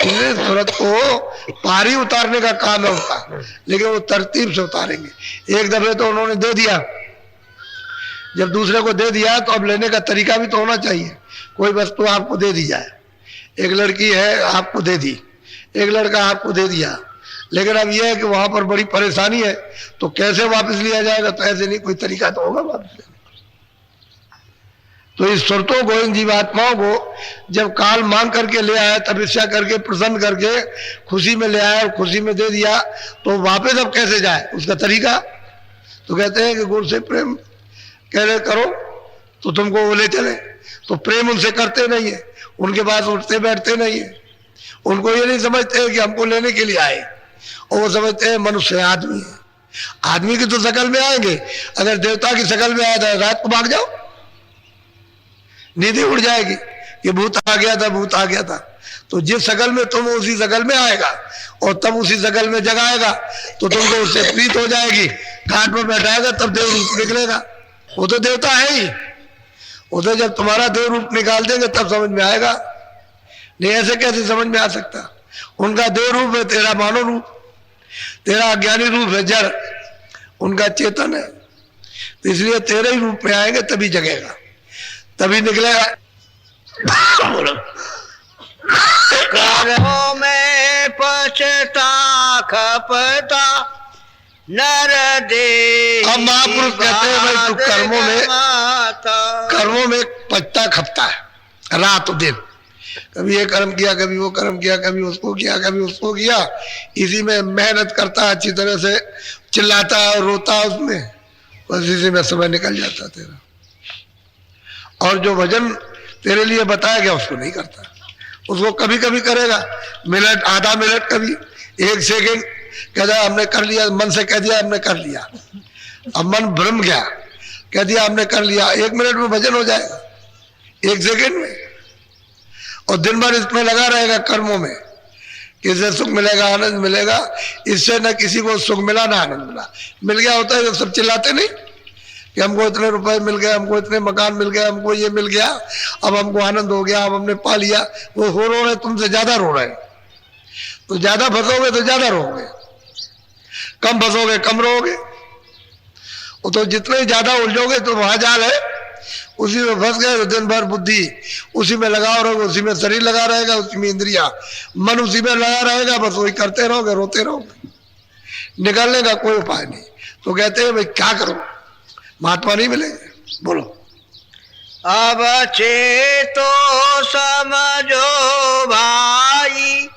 इसलिए सूरत को पारी उतारने का काम है उसका, लेकिन वो तरतीब से उतारेंगे। एक दफे तो उन्होंने दे दिया, जब दूसरे को दे दिया तो अब लेने का तरीका भी तो होना चाहिए। कोई वस्तु आपको दे दी जाए, एक लड़की है आपको दे दी, एक लड़का आपको दे दिया, लेकिन अब यह है कि वहां पर बड़ी परेशानी है, तो कैसे वापस लिया जाएगा? तो ऐसे नहीं, कोई तरीका तो होगा वापस लेने। तो इस सुरतों को, इन जीवात्माओं को जब काल मांग करके ले आया, तपस्या करके प्रसन्न करके खुशी में ले आया और खुशी में दे दिया, तो वापस अब कैसे जाए, उसका तरीका? तो कहते हैं कि गुरु से प्रेम कह रहे करो तो तुमको वो ले चले, तो प्रेम उनसे करते नहीं है, उनके पास उठते बैठते नहीं है, उनको ये नहीं समझते हैं कि हमको लेने के लिए आए, और वो समझते हैं मनुष्य आदमी है। आदमी की तो शकल में आएंगे, अगर देवता की शकल में आया था रात को भाग जाओ, नींद उड़ जाएगी, ये भूत आ गया था, भूत आ गया था। तो जिस शकल में तुम उसी शकल में आएगा और तब उसी शकल में जगाएगा, तो तुमको उससे प्रीत हो जाएगी, घाट पर बैठाएगा तब देव रूप निकलेगा। वो तो देवता है ही, वो तो जब तुम्हारा देव रूप निकाल देंगे तब समझ में आएगा, नहीं ऐसे कैसे समझ में आ सकता? उनका देव रूप है तेरा मानव रूप, तेरा अज्ञानी रूप है जड़, उनका चेतन है। तो इसलिए तेरे ही रूप में आएंगे तभी जगेगा, तभी निकलेगा। कर्मों में पछता खपता नर दे। अब महापुरुष कहते हैं भाई तू कर्मों में पछता खपता है रात दिन, कभी ये कर्म किया, कभी वो कर्म किया, कभी उसको किया, कभी उसको किया, इसी में मेहनत करता, अच्छी तरह से चिल्लाता और रोता उसमें, बस इसी में समय निकल जाता तेरा। और जो भजन तेरे लिए बताया गया उसको नहीं करता, उसको कभी कभी करेगा, मिनट, आधा मिनट, कभी 1 सेकेंड, कहता हमने कर लिया, मन से कह दिया हमने कर लिया, अब मन भ्रम गया, कह दिया हमने कर लिया, 1 मिनट में भजन हो जाएगा, 1 सेकेंड में। और दिन भर इसमें लगा रहेगा कर्मों में, किससे सुख मिलेगा, आनंद मिलेगा, इससे न किसी को सुख मिला ना आनंद मिला। मिल गया होता है तो सब चिल्लाते नहीं कि हमको इतने रुपए मिल गए, हमको इतने मकान मिल गए, हमको ये मिल गया, अब हमको आनंद हो गया, अब हमने पा लिया। वो हो रो रहे, तुमसे ज्यादा रो रहे, तो ज्यादा फंसोगे तो ज्यादा रोगे, कम फंसोगे कम रोगे। वो तो जितने ज्यादा उलझोगे तो वहां जाल है, उसी में फंस गए तो दिन भर बुद्धि उसी में लगा रहोगे, उसी में शरीर लगा रहेगा, उसी में इंद्रिया मन उसी में लगा रहेगा, बस वही करते रहोगे, रोते रहोगे, निकलने का कोई उपाय नहीं। तो कहते हैं भाई क्या करो, महात्मा नहीं मिलेंगे। बोलो। अब चेतो समझो भाई,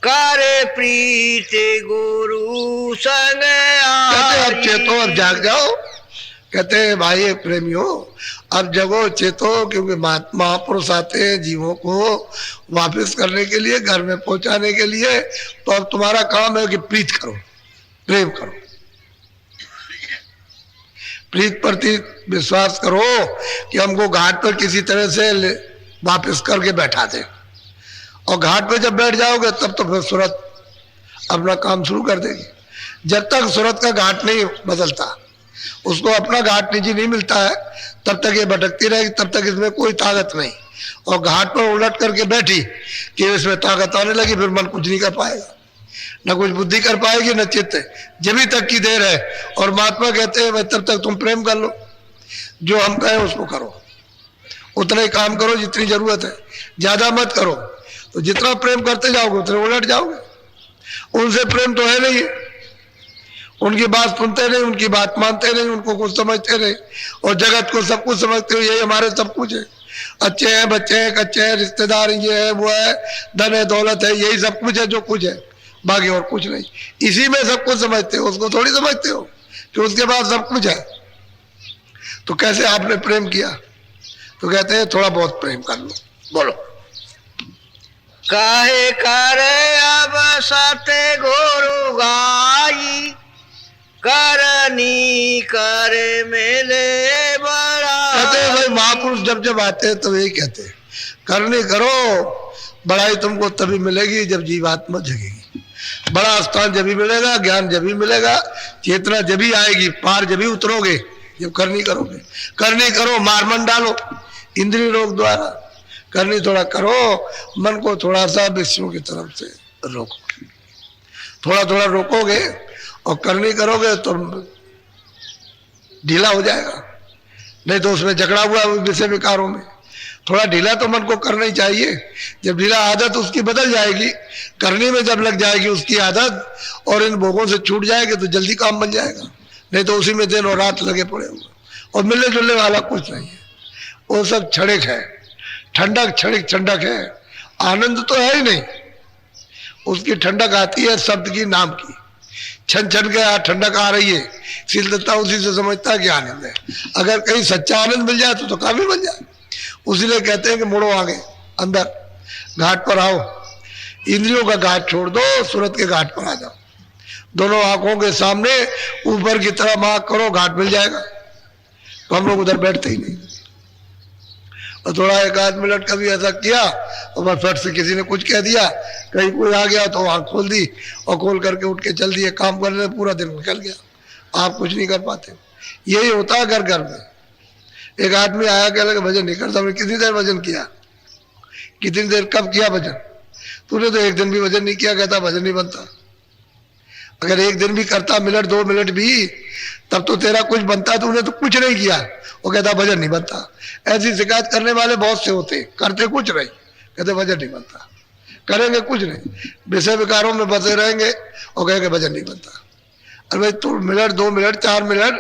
करे प्रीति गुरु संग कहते हैं अब चेतो, अब जाग जाओ। कहते हैं भाई प्रेमियों अब जगो चेतो, क्योंकि महापुरुष आते हैं जीवों को वापस करने के लिए, घर में पहुंचाने के लिए। तो अब तुम्हारा काम है कि प्रीत करो, प्रेम करो, प्रीत प्रति विश्वास करो कि हमको घाट पर किसी तरह से वापस करके बैठा दे। और घाट पर जब बैठ जाओगे तब तो फिर सूरत अपना काम शुरू कर देगी। जब तक सूरत का घाट नहीं बदलता उसको अपना घाट निजी नहीं मिलता है, तब तक ये भटकती रहेगी, तब तक इसमें कोई ताकत नहीं। और घाट पर उलट करके बैठी कि इसमें ताकत आने लगी, फिर मन कुछ नहीं कर पाएगा, न कुछ बुद्धि कर पाएगी न चित्त। जब तक की देर है। और महात्मा कहते हैं भाई तब तक तुम प्रेम कर लो, जो हम कहें उसको करो, उतना ही काम करो जितनी जरूरत है, ज्यादा मत करो। तो जितना प्रेम करते जाओगे उतने उलट जाओगे। उनसे प्रेम तो है नहीं, उनकी बात सुनते नहीं, उनकी बात मानते नहीं, उनको कुछ समझते नहीं, और जगत को सब कुछ समझते हो, यही हमारे सब कुछ है। अच्छे हैं, बच्चे हैं, कच्चे हैं, रिश्तेदार ये है वो है, धन है, दौलत है, यही सब कुछ है जो कुछ है, बाकी और कुछ नहीं। इसी में सब कुछ समझते हो, उसको थोड़ी समझते हो कि उसके बाद सब कुछ है। तो कैसे आपने प्रेम किया? तो कहते हैं थोड़ा बहुत प्रेम कर लो। बोलो। काहे करे अब सते गुरु गाई, करनी करे मेले बड़ा। कहते हैं भाई महापुरुष जब जब आते हैं तो यही कहते हैं करनी करो, बड़ाई तुमको तभी मिलेगी जब जीवात्मा जगेगी। बड़ा स्थान जब भी मिलेगा, ज्ञान जब भी मिलेगा, चेतना जब भी आएगी, पार जब भी उतरोगे जब करनी करोगे। करनी करो, मारमन डालो इंद्रिय रोग द्वारा। करनी थोड़ा करो, मन को थोड़ा सा विषयों की तरफ से रोको, थोड़ा थोड़ा रोकोगे और करनी करोगे तो ढीला हो जाएगा, नहीं तो उसमें जकड़ा हुआ विषय विकारों में। थोड़ा ढीला तो मन को करना ही चाहिए। जब ढीला आदत उसकी बदल जाएगी, करने में जब लग जाएगी उसकी आदत और इन भोगों से छूट जाएगी तो जल्दी काम बन जाएगा, नहीं तो उसी में दिन और रात लगे पड़े हुए और मिलने जुलने वाला कुछ नहीं है। वो सब क्षणिक है, ठंडक क्षणिक ठंडक है, आनंद तो है ही नहीं। उसकी ठंडक आती है शब्द की, नाम की। छन छन के ठंडक आ रही है, शीलता उसी से समझता है कि आनंद है। अगर कहीं सच्चा आनंद मिल जाए तो काफी बन जाए। उसीलिए कहते हैं कि मुड़ो आगे, अंदर घाट पर आओ, इंद्रियों का घाट छोड़ दो, सूरत के घाट पर आ जाओ। दोनों आंखों के सामने ऊपर की तरफ आंख करो, घाट मिल जाएगा। तो हम लोग उधर बैठते ही नहीं, और थोड़ा एक आध मिनट कभी ऐसा किया और बस फट से किसी ने कुछ कह दिया, कहीं कोई आ गया तो आंख खोल दी और खोल करके उठ के चल दिए, काम करने में पूरा दिन निकल गया। आप कुछ नहीं कर पाते। यही होता है घर घर में। एक आदमी आया, कह लगे भजन नहीं करता। हमने कितनी देर भजन किया? कितनी देर? कब किया भजन? तूने तो एक दिन भी भजन नहीं किया। कहता भजन नहीं बनता। अगर एक दिन भी करता, मिनट 2 मिनट भी, तब तो तेरा कुछ बनता। तूने तो कुछ नहीं किया। वो कहता भजन नहीं बनता। ऐसी शिकायत करने वाले बहुत से होते, करते कुछ नहीं, कहते भजन नहीं बनता। करेंगे कुछ नहीं, विषय विकारों में बसे रहेंगे और कहेंगे भजन नहीं बनता। अरे भाई तू मिनट 2 मिनट 4 मिनट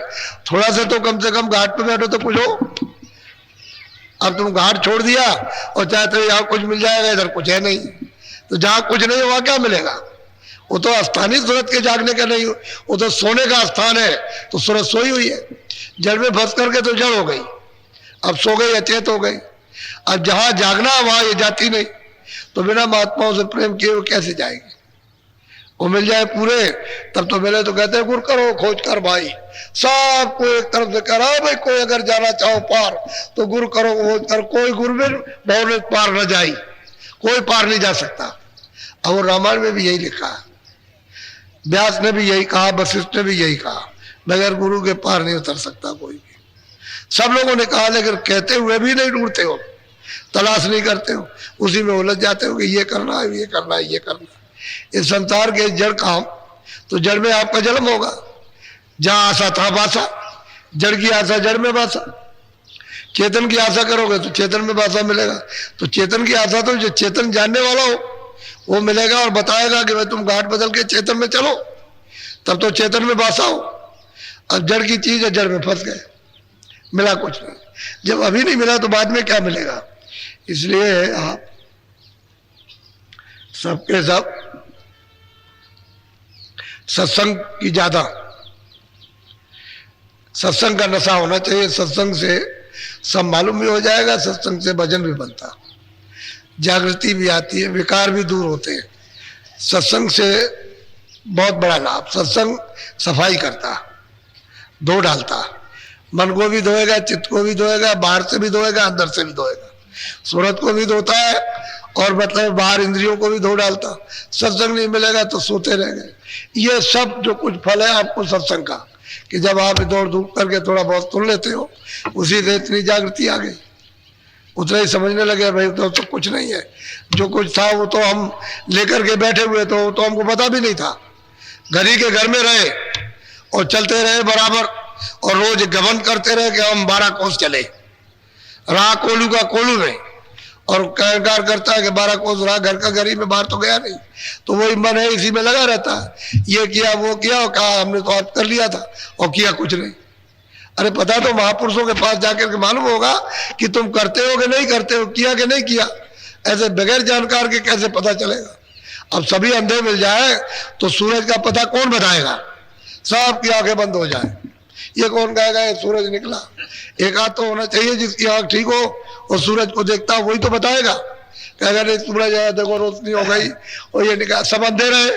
थोड़ा सा तो कम से कम घाट पे बैठो तो कुछ हो। अब तुम घाट छोड़ दिया और चाहते हो यहाँ कुछ मिल जाएगा, इधर कुछ है नहीं। तो जहाँ कुछ नहीं वहां क्या मिलेगा? वो तो स्थान ही सूरत के जागने का नहीं, वो तो सोने का स्थान है। तो सूरत सोई हुई है, जड़ में फंस करके तो जड़ हो गई, अब सो गई, अचेत हो गई। अब जहां जागना वहां ये जाती नहीं। तो बिना महात्माओं से प्रेम किए वो कैसे जाएगी? वो मिल जाए पूरे तब तो मिले। तो कहते हैं गुर करो खोज कर भाई, सबको एक तरफ से करा भाई। कोई अगर जाना चाहो पार तो गुरु करो खोज कर, कोई गुरु में भव पार न जाई, कोई पार नहीं जा सकता। और रामायण में भी यही लिखा है, व्यास ने भी यही कहा, वशिष्ठ ने भी यही कहा, बगैर गुरु के पार नहीं उतर सकता कोई भी। सब लोगों ने कहा, लेकिन कहते हुए भी नहीं ढूंढते हो, तलाश नहीं करते हो, उसी में उलझ जाते हो कि ये करना है, ये करना है, ये करना है। इस संसार के जड़ काम, तो जड़ में आपका जन्म होगा। जहां आशा था बासा, जड़ की आशा जड़ में बासा। चेतन की आशा करोगे तो चेतन में बासा मिलेगा। तो चेतन की आशा तो जो चेतन जानने वाला हो वो मिलेगा और बताएगा कि भाई तुम घाट बदल के चेतन में चलो, तब तो चेतन में बासा हो। अब जड़ की चीज है, जड़ में फंस गए, मिला कुछ नहीं। जब अभी नहीं मिला तो बाद में क्या मिलेगा? इसलिए आप सबके सब सत्संग की ज्यादा, सत्संग का नशा होना चाहिए। सत्संग से सब मालूम भी हो जाएगा, सत्संग से भजन भी बनता, जागृति भी आती है, विकार भी दूर होते हैं। सत्संग से बहुत बड़ा लाभ। सत्संग सफाई करता, धो डालता, मन को भी धोएगा, चित्त को भी धोएगा, बाहर से भी धोएगा, अंदर से भी धोएगा। सूरत को भी धोता है और मतलब बाहर इंद्रियों को भी धो डालता। सत्संग नहीं मिलेगा तो सोते रह गए। ये सब जो कुछ फल है आपको सत्संग का, कि जब आप दौड़ धूप करके थोड़ा बहुत सुन लेते हो, उसी से इतनी जागृति आ गई, उतना ही समझने लगे भाई तो कुछ नहीं है, जो कुछ था वो तो हम लेकर के बैठे हुए तो हमको पता भी नहीं था। घर ही के घर में रहे और चलते रहे बराबर, और रोज गबन करते रहे कि हम 12 कोस चले, रहा कोलू का कोलू में, और कहकार करता है कि 12 कोस रहा घर का घर ही में, बाहर तो गया नहीं, तो वही मन है इसी में लगा रहता है, ये किया वो किया और कहा हमने तो आज कर लिया था और किया कुछ नहीं। अरे पता तो महापुरुषों के पास जाकर के मालूम होगा कि तुम करते हो कि नहीं करते हो, किया कि नहीं किया। ऐसे बगैर जानकार के कैसे पता चलेगा। अब सभी अंधे मिल जाए तो सूरज का पता कौन बताएगा, सबकी आंखें बंद हो जाए, ये कौन कहेगा ये सूरज निकला। एक आध तो होना चाहिए जिसकी आंख ठीक हो और सूरज को देखता वही तो बताएगा, कहेगा नहीं सूरज है देखो रोशनी हो गई और ये निकला, सब अंधे रहे।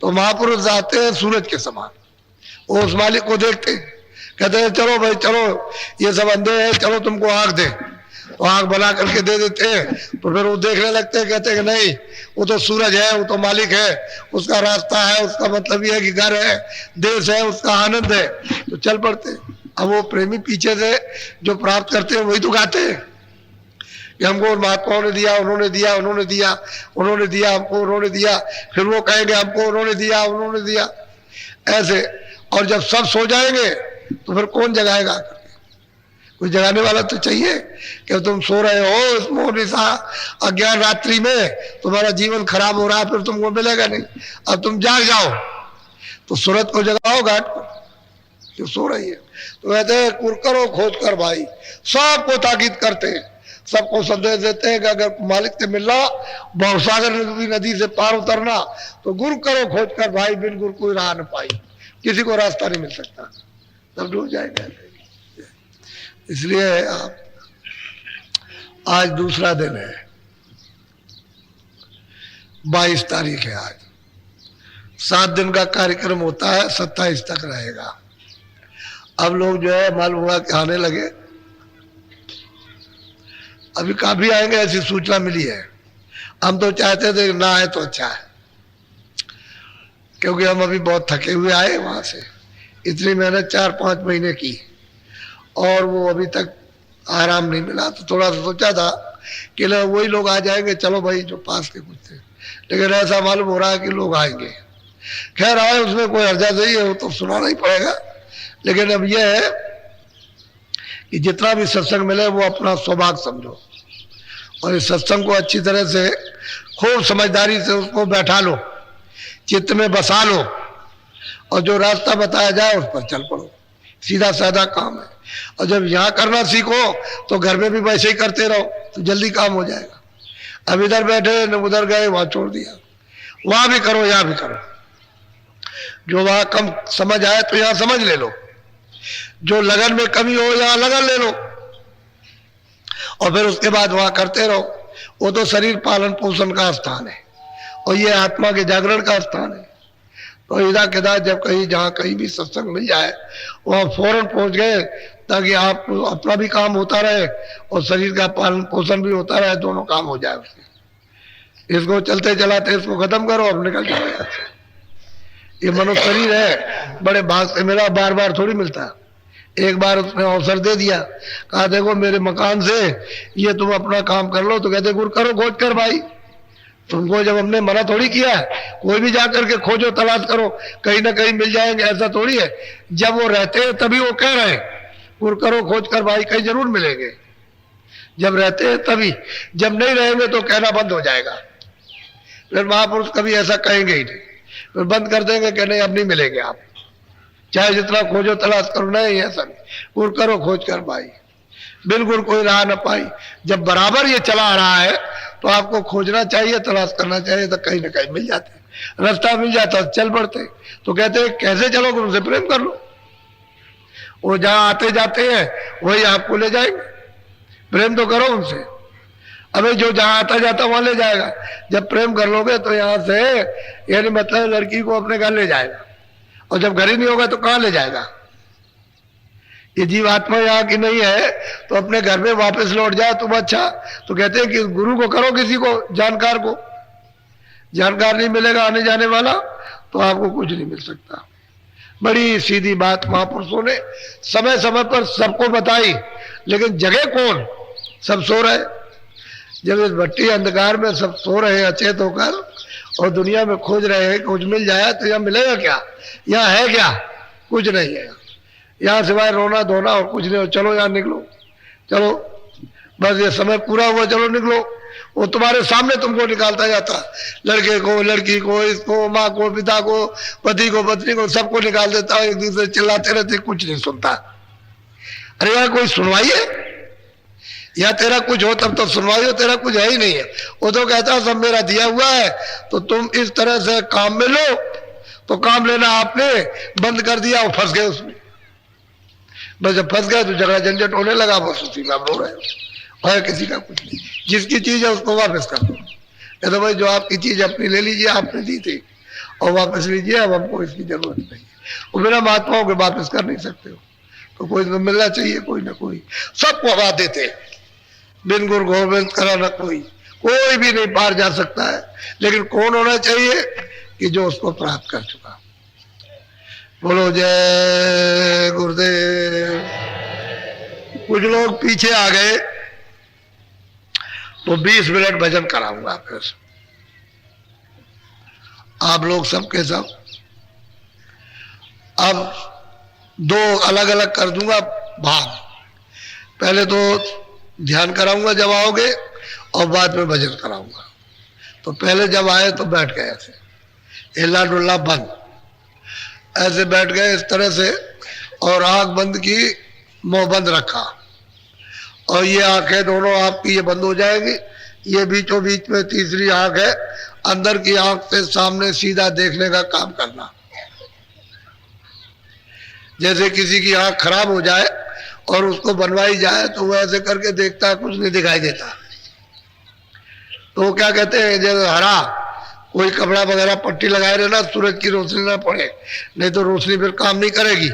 तो महापुरुष आते हैं सूरज के समान, वो उस मालिक को देखते कहते हैं चलो भाई चलो ये सब अंधे हैं, चलो तुमको आंख दे, तो आंख बना करके दे देते हैं। तो फिर वो देखने लगते हैं, कहते हैं कि नहीं वो तो सूरज है, वो तो मालिक है, उसका रास्ता है, उसका मतलब ये है कि घर है, देश है, उसका आनंद है, तो चल पड़ते। अब वो प्रेमी पीछे से जो प्राप्त करते हैं वही तो गाते हैं कि हमको महात्माओं ने दिया, उन्होंने दिया, उन्होंने दिया, उन्होंने दिया हमको, उन्होंने दिया, फिर वो कहेंगे हमको उन्होंने दिया, उन्होंने दिया, ऐसे। और जब सब सो जाएंगे तो फिर कौन जगाएगा, कोई जगाने वाला तो चाहिए कि तुम सो रहे हो इस मोहनिशा अज्ञान रात्रि में, तुम्हारा जीवन खराब हो रहा है, फिर तुमको मिलेगा नहीं, अब तुम जाग जाओ, तो सूरत को जगाओ घाट पर जो सो रही है। तो कहते हैं कुर करो खोज कर भाई, सबको ताकीद करते हैं, सबको संदेश देते हैं कि अगर मालिक से मिलना, भवसागर नदी से पार उतरना, तो गुरु करो खोज कर भाई, बिन गुरु कोई राह न पाई, किसी को रास्ता नहीं मिल सकता, सब डूब जाएगा। इसलिए आप आज दूसरा दिन है, 22 तारीख है आज, 7 दिन का कार्यक्रम होता है, 27 तक रहेगा। अब लोग जो है मालूम हुआ कि आने लगे, अभी काफी आएंगे ऐसी सूचना मिली है। हम तो चाहते थे ना आए तो अच्छा है, क्योंकि हम अभी बहुत थके हुए आए वहां से, इतनी मेहनत 4-5 महीने की और वो अभी तक आराम नहीं मिला, तो थोड़ा सा सोचा था कि वही लोग आ जाएंगे, चलो भाई जो पास के कुछ थे, लेकिन ऐसा मालूम हो रहा है कि लोग आएंगे। खैर आए उसमें कोई अर्जा नहीं है, वो तो सुनाना ही पड़ेगा। लेकिन अब यह है कि जितना भी सत्संग मिले वो अपना सौभाग्य समझो, और इस सत्संग को अच्छी तरह से खूब समझदारी से उसको बैठा लो, चित्त में बसा लो, और जो रास्ता बताया जाए उस पर चल पड़ो, सीधा साधा काम है। और जब यहाँ करना सीखो तो घर में भी वैसे ही करते रहो तो जल्दी काम हो जाएगा। अब इधर बैठे न उधर गए, वहां छोड़ दिया, वहां भी करो यहाँ भी करो, जो वहां कम समझ आए तो यहाँ समझ ले लो, जो लगन में कमी हो यहाँ लगन ले लो, और फिर उसके बाद वहां करते रहो। वो तो शरीर पालन पोषण का स्थान है और ये आत्मा के जागरण का स्थान है। तो इधर किधर जब कहीं जहाँ कहीं भी सत्संग मिल जाए वहाँ फौरन पहुंच गए, ताकि आप अपना भी काम होता रहे और शरीर का पालन पोषण भी होता रहे, दोनों काम हो जाए उसके। इसको चलते चलाते इसको खत्म करो, अब निकल जाओ यहाँ से। ये मनुष्य शरीर है, बड़े भाग से मिला, बार बार थोड़ी मिलता। एक बार उसने अवसर दे दिया, कहा देखो मेरे मकान से ये तुम अपना काम कर लो, तो कहते गुरु करो खोज कर भाई, तुमको जब हमने मना थोड़ी किया है, कोई भी जाकर के खोजो तलाश करो, कहीं ना कहीं मिल जाएंगे, ऐसा थोड़ी है। जब वो रहते हैं तभी वो कह रहे हैं गुरु करो खोज कर भाई, कहीं जरूर मिलेंगे। जब रहते हैं तभी, जब नहीं रहेंगे तो कहना बंद हो जाएगा। फिर महापुरुष कभी ऐसा कहेंगे ही नहीं, फिर बंद कर देंगे कि नहीं अब नहीं मिलेंगे आप, चाहे जितना खोजो तलाश करो, नहीं ऐसा नहीं, गुरु करो खोज कर भाई, बिल्कुल कोई राह न पाई। जब बराबर ये चला आ रहा है तो आपको खोजना चाहिए, तलाश करना चाहिए, तो कहीं ना कहीं मिल जाते, रास्ता मिल जाता, चल पड़ते। तो कहते हैं कैसे चलोगे, उनसे प्रेम कर लो, वो जहां आते जाते हैं वही आपको ले जाएंगे, प्रेम तो करो उनसे। अबे जो जहां आता जाता वहां ले जाएगा, जब प्रेम कर लोगे तो यहां से यानी मतलब लड़की को अपने घर ले जाएगा, और जब घर ही नहीं होगा तो कहां ले जाएगा। ये जीवात्मा यहाँ की नहीं है तो अपने घर में वापस लौट जाए तुम अच्छा। तो कहते हैं कि गुरु को करो, किसी को जानकार को, जानकार नहीं मिलेगा आने जाने वाला तो आपको कुछ नहीं मिल सकता। बड़ी सीधी बात महापुरुषों ने समय समय पर सबको बताई, लेकिन जगह कौन? सब सो रहे। जब इस भट्टी अंधकार में सब सो रहे अचेत होकर और दुनिया में खोज रहे हैं कुछ मिल जाए, तो यहाँ मिलेगा क्या? यहाँ है क्या? कुछ नहीं है यहाँ सिवाय रोना धोना और कुछ नहीं हो। चलो यहाँ निकलो, चलो बस ये समय पूरा हुआ, चलो निकलो। वो तुम्हारे सामने तुमको निकालता जाता, लड़के को, लड़की को, इसको, माँ को, पिता को, पति को, पत्नी को, सबको निकाल देता। एक दूसरे चिल्लाते रहते, कुछ नहीं सुनता। अरे यार कोई सुनवाई है? या तेरा कुछ हो तब तो सुनवाई हो, तेरा कुछ है ही नहीं है। वो तो कहता सब मेरा दिया हुआ है, तो तुम इस तरह से काम में लो। तो काम लेना आपने बंद कर दिया और फंस गए उसमें। बस जब फंस गए तो झगड़ा झंझट होने लगा, बस उसी में रो रहे हो। और किसी का कुछ नहीं, जिसकी चीज है उसको वापस कर दो। कहते तो भाई जो आपकी चीज अपनी ले लीजिए, आपने दी थी और वापस लीजिए, अब हमको इसकी जरूरत नहीं है। वो बिना महात्माओं के वापस कर नहीं सकते हो, तो कोई तो मिलना चाहिए, कोई ना कोई। सबको आवाज देते, बिन गुरु गोविंद करा न कोई भी नहीं पार जा सकता है। लेकिन कौन होना चाहिए? कि जो उसको प्राप्त कर चुका। बोलो जय गुरुदेव। कुछ लोग पीछे आ गए तो 20 मिनट भजन कराऊंगा फिर। आप लोग सब के सब अब 2 अलग अलग कर दूंगा भाग। पहले तो ध्यान कराऊंगा जब आओगे और बाद में भजन कराऊंगा। तो पहले जब आए तो बैठ गए ऐसे, हिला डुल्ला बंद, ऐसे बैठ गए इस तरह से, और आंख बंद की, मुंह बंद रखा, और ये आंखें दोनों आपकी ये बंद हो जाएगी। ये बीचों बीच में तीसरी आंख है, अंदर की आंख से सामने सीधा देखने का काम करना। जैसे किसी की आंख खराब हो जाए और उसको बनवाई जाए तो वो ऐसे करके देखता है, कुछ नहीं दिखाई देता। तो वो क्या कहते हैं, जैसे हरा कोई कपड़ा वगैरह पट्टी लगाए रहना, सूरज की रोशनी ना पड़े, नहीं तो रोशनी फिर काम नहीं करेगी।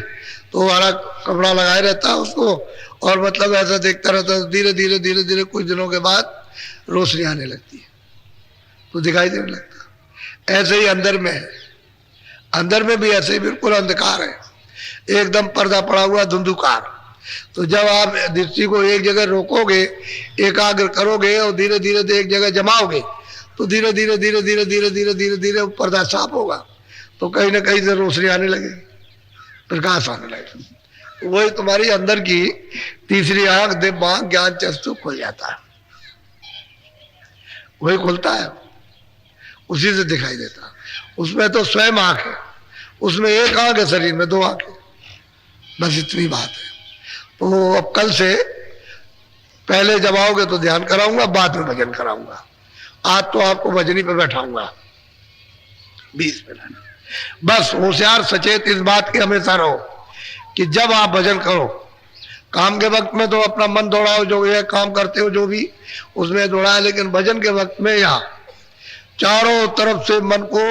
तो हरा कपड़ा लगाए रहता है उसको, और मतलब ऐसा देखता रहता है। धीरे धीरे धीरे धीरे कुछ दिनों के बाद रोशनी आने लगती है तो दिखाई देने लगता। ऐसे ही अंदर में है, अंदर में भी ऐसे ही बिल्कुल अंधकार है, एकदम पर्दा पड़ा हुआ धुंधुकार। तो जब आप दृष्टि को एक जगह रोकोगे, एकाग्र करोगे और धीरे धीरे एक जगह जमाओगे, तो धीरे धीरे धीरे धीरे धीरे धीरे धीरे धीरे पर्दा साफ होगा। तो कहीं ना कहीं से रोशनी आने लगेगी, प्रकाश आने लगेगा। वही तुम्हारी अंदर की तीसरी आंख दिमाग ज्ञान चक्षु खुल जाता है, वही खुलता है, उसी से दिखाई देता। उसमें तो स्वयं आंख है, उसमें एक आंख है, शरीर में 2 आंखें, बस इतनी बात है। तो अब कल से पहले जब आओगे तो ध्यान कराऊंगा, बाद में भजन कराऊंगा। आज तो आपको भजनी पे बैठाऊंगा 20 मिनट। बस होशियार सचेत इस बात की हमेशा रहो कि जब आप भजन करो, काम के वक्त में तो अपना मन दौड़ाओ, जो ये काम करते हो जो भी उसमें दौड़ाए, लेकिन भजन के वक्त में यहाँ चारों तरफ से मन को,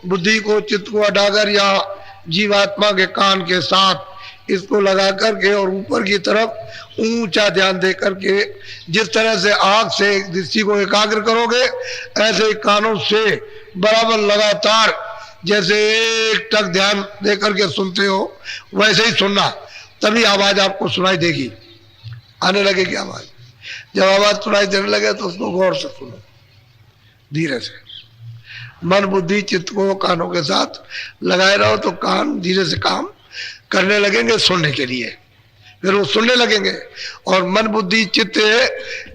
बुद्धि को, चित्त को हटाकर या जीवात्मा के कान के साथ इसको लगा करके और ऊपर की तरफ ऊंचा ध्यान दे करके, जिस तरह से आंख से दृष्टि को एकाग्र करोगे, ऐसे ही कानों से बराबर लगातार जैसे एक टक ध्यान दे करके सुनते हो, वैसे ही सुनना। तभी आवाज आपको सुनाई देगी, आने लगेगी आवाज। जब आवाज सुनाई देने लगे तो उसको गौर से सुनो, धीरे से। मन बुद्धि चित्त को कानों के साथ लगाए रहो तो कान धीरे से काम करने लगेंगे सुनने के लिए, फिर वो सुनने लगेंगे। और मन बुद्धि चित्त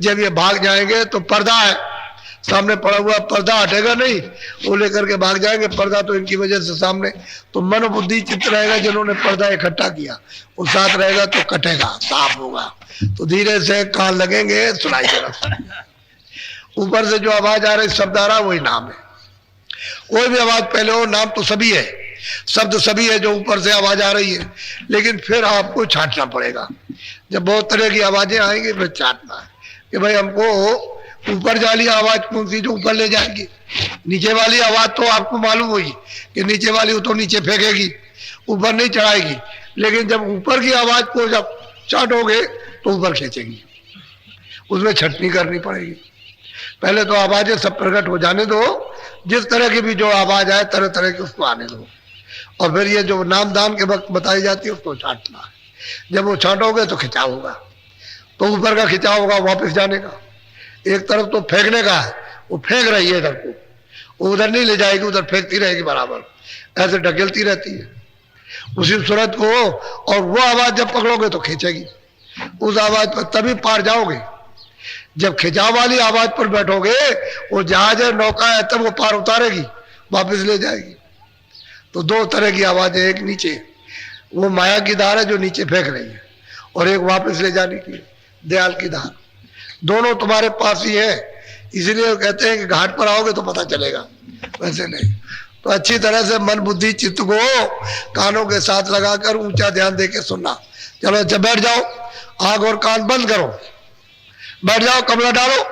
जब ये भाग जाएंगे तो पर्दा है, सामने पड़ा हुआ पर्दा हटेगा नहीं, वो लेकर के भाग जाएंगे। पर्दा तो इनकी वजह से सामने, तो मन बुद्धि चित्त रहेगा, जिन्होंने पर्दा इकट्ठा किया वो साथ रहेगा तो कटेगा, साफ होगा। तो धीरे से कान लगेंगे, सुनाई देगा। ऊपर से जो आवाज आ रही शब्द आ रहा वही नाम है। कोई भी आवाज पहले हो, नाम तो सभी है, शब्द सभी है जो ऊपर से आवाज आ रही है, लेकिन फिर आपको छांटना पड़ेगा। जब बहुत तरह की आवाजें आएंगी फिर छांटना है कि भाई हमको ऊपर वाली आवाज कौन सी जो ऊपर ले जाएगी, नीचे वाली आवाज तो आपको मालूम होगी कि नीचे वाली वो तो नीचे फेंकेगी, ऊपर नहीं चढ़ाएगी। लेकिन जब ऊपर की आवाज को जब छांटोगे तो ऊपर खींचेगी, उसमें छटनी करनी पड़ेगी। पहले तो आवाजें सब प्रकट हो जाने दो, जिस तरह की भी जो आवाज आए तरह तरह की उसको आने दो, और फिर ये जो नामदान के वक्त बताई जाती है उसको छांटना है। जब वो छांटोगे तो खिंचाव होगा, तो ऊपर का खिंचाव होगा वापस जाने का। एक तरफ तो फेंकने का है, वो फेंक रही है इधर को, वो उधर नहीं ले जाएगी, उधर फेंकती रहेगी बराबर, ऐसे ढकेलती रहती है उसी सूरत को। और वो आवाज जब पकड़ोगे तो खींचेगी, उस आवाज पर तभी पार जाओगे। जब खिंचाव वाली आवाज पर बैठोगे, वो जहाज है, नौका है, तब वो पार उतारेगी, वापस ले जाएगी। तो दो तरह की आवाज है, एक नीचे वो माया की धार है जो नीचे फेंक रही है, और एक वापस ले जाने की दयाल की धार। दोनों तुम्हारे पास ही है, इसलिए कहते हैं कि घाट पर आओगे तो पता चलेगा, वैसे नहीं। तो अच्छी तरह से मन बुद्धि चित्त को कानों के साथ लगाकर ऊंचा ध्यान देके सुनना। चलो अच्छा बैठ जाओ, आंख और कान बंद करो, बैठ जाओ, कमरा डालो।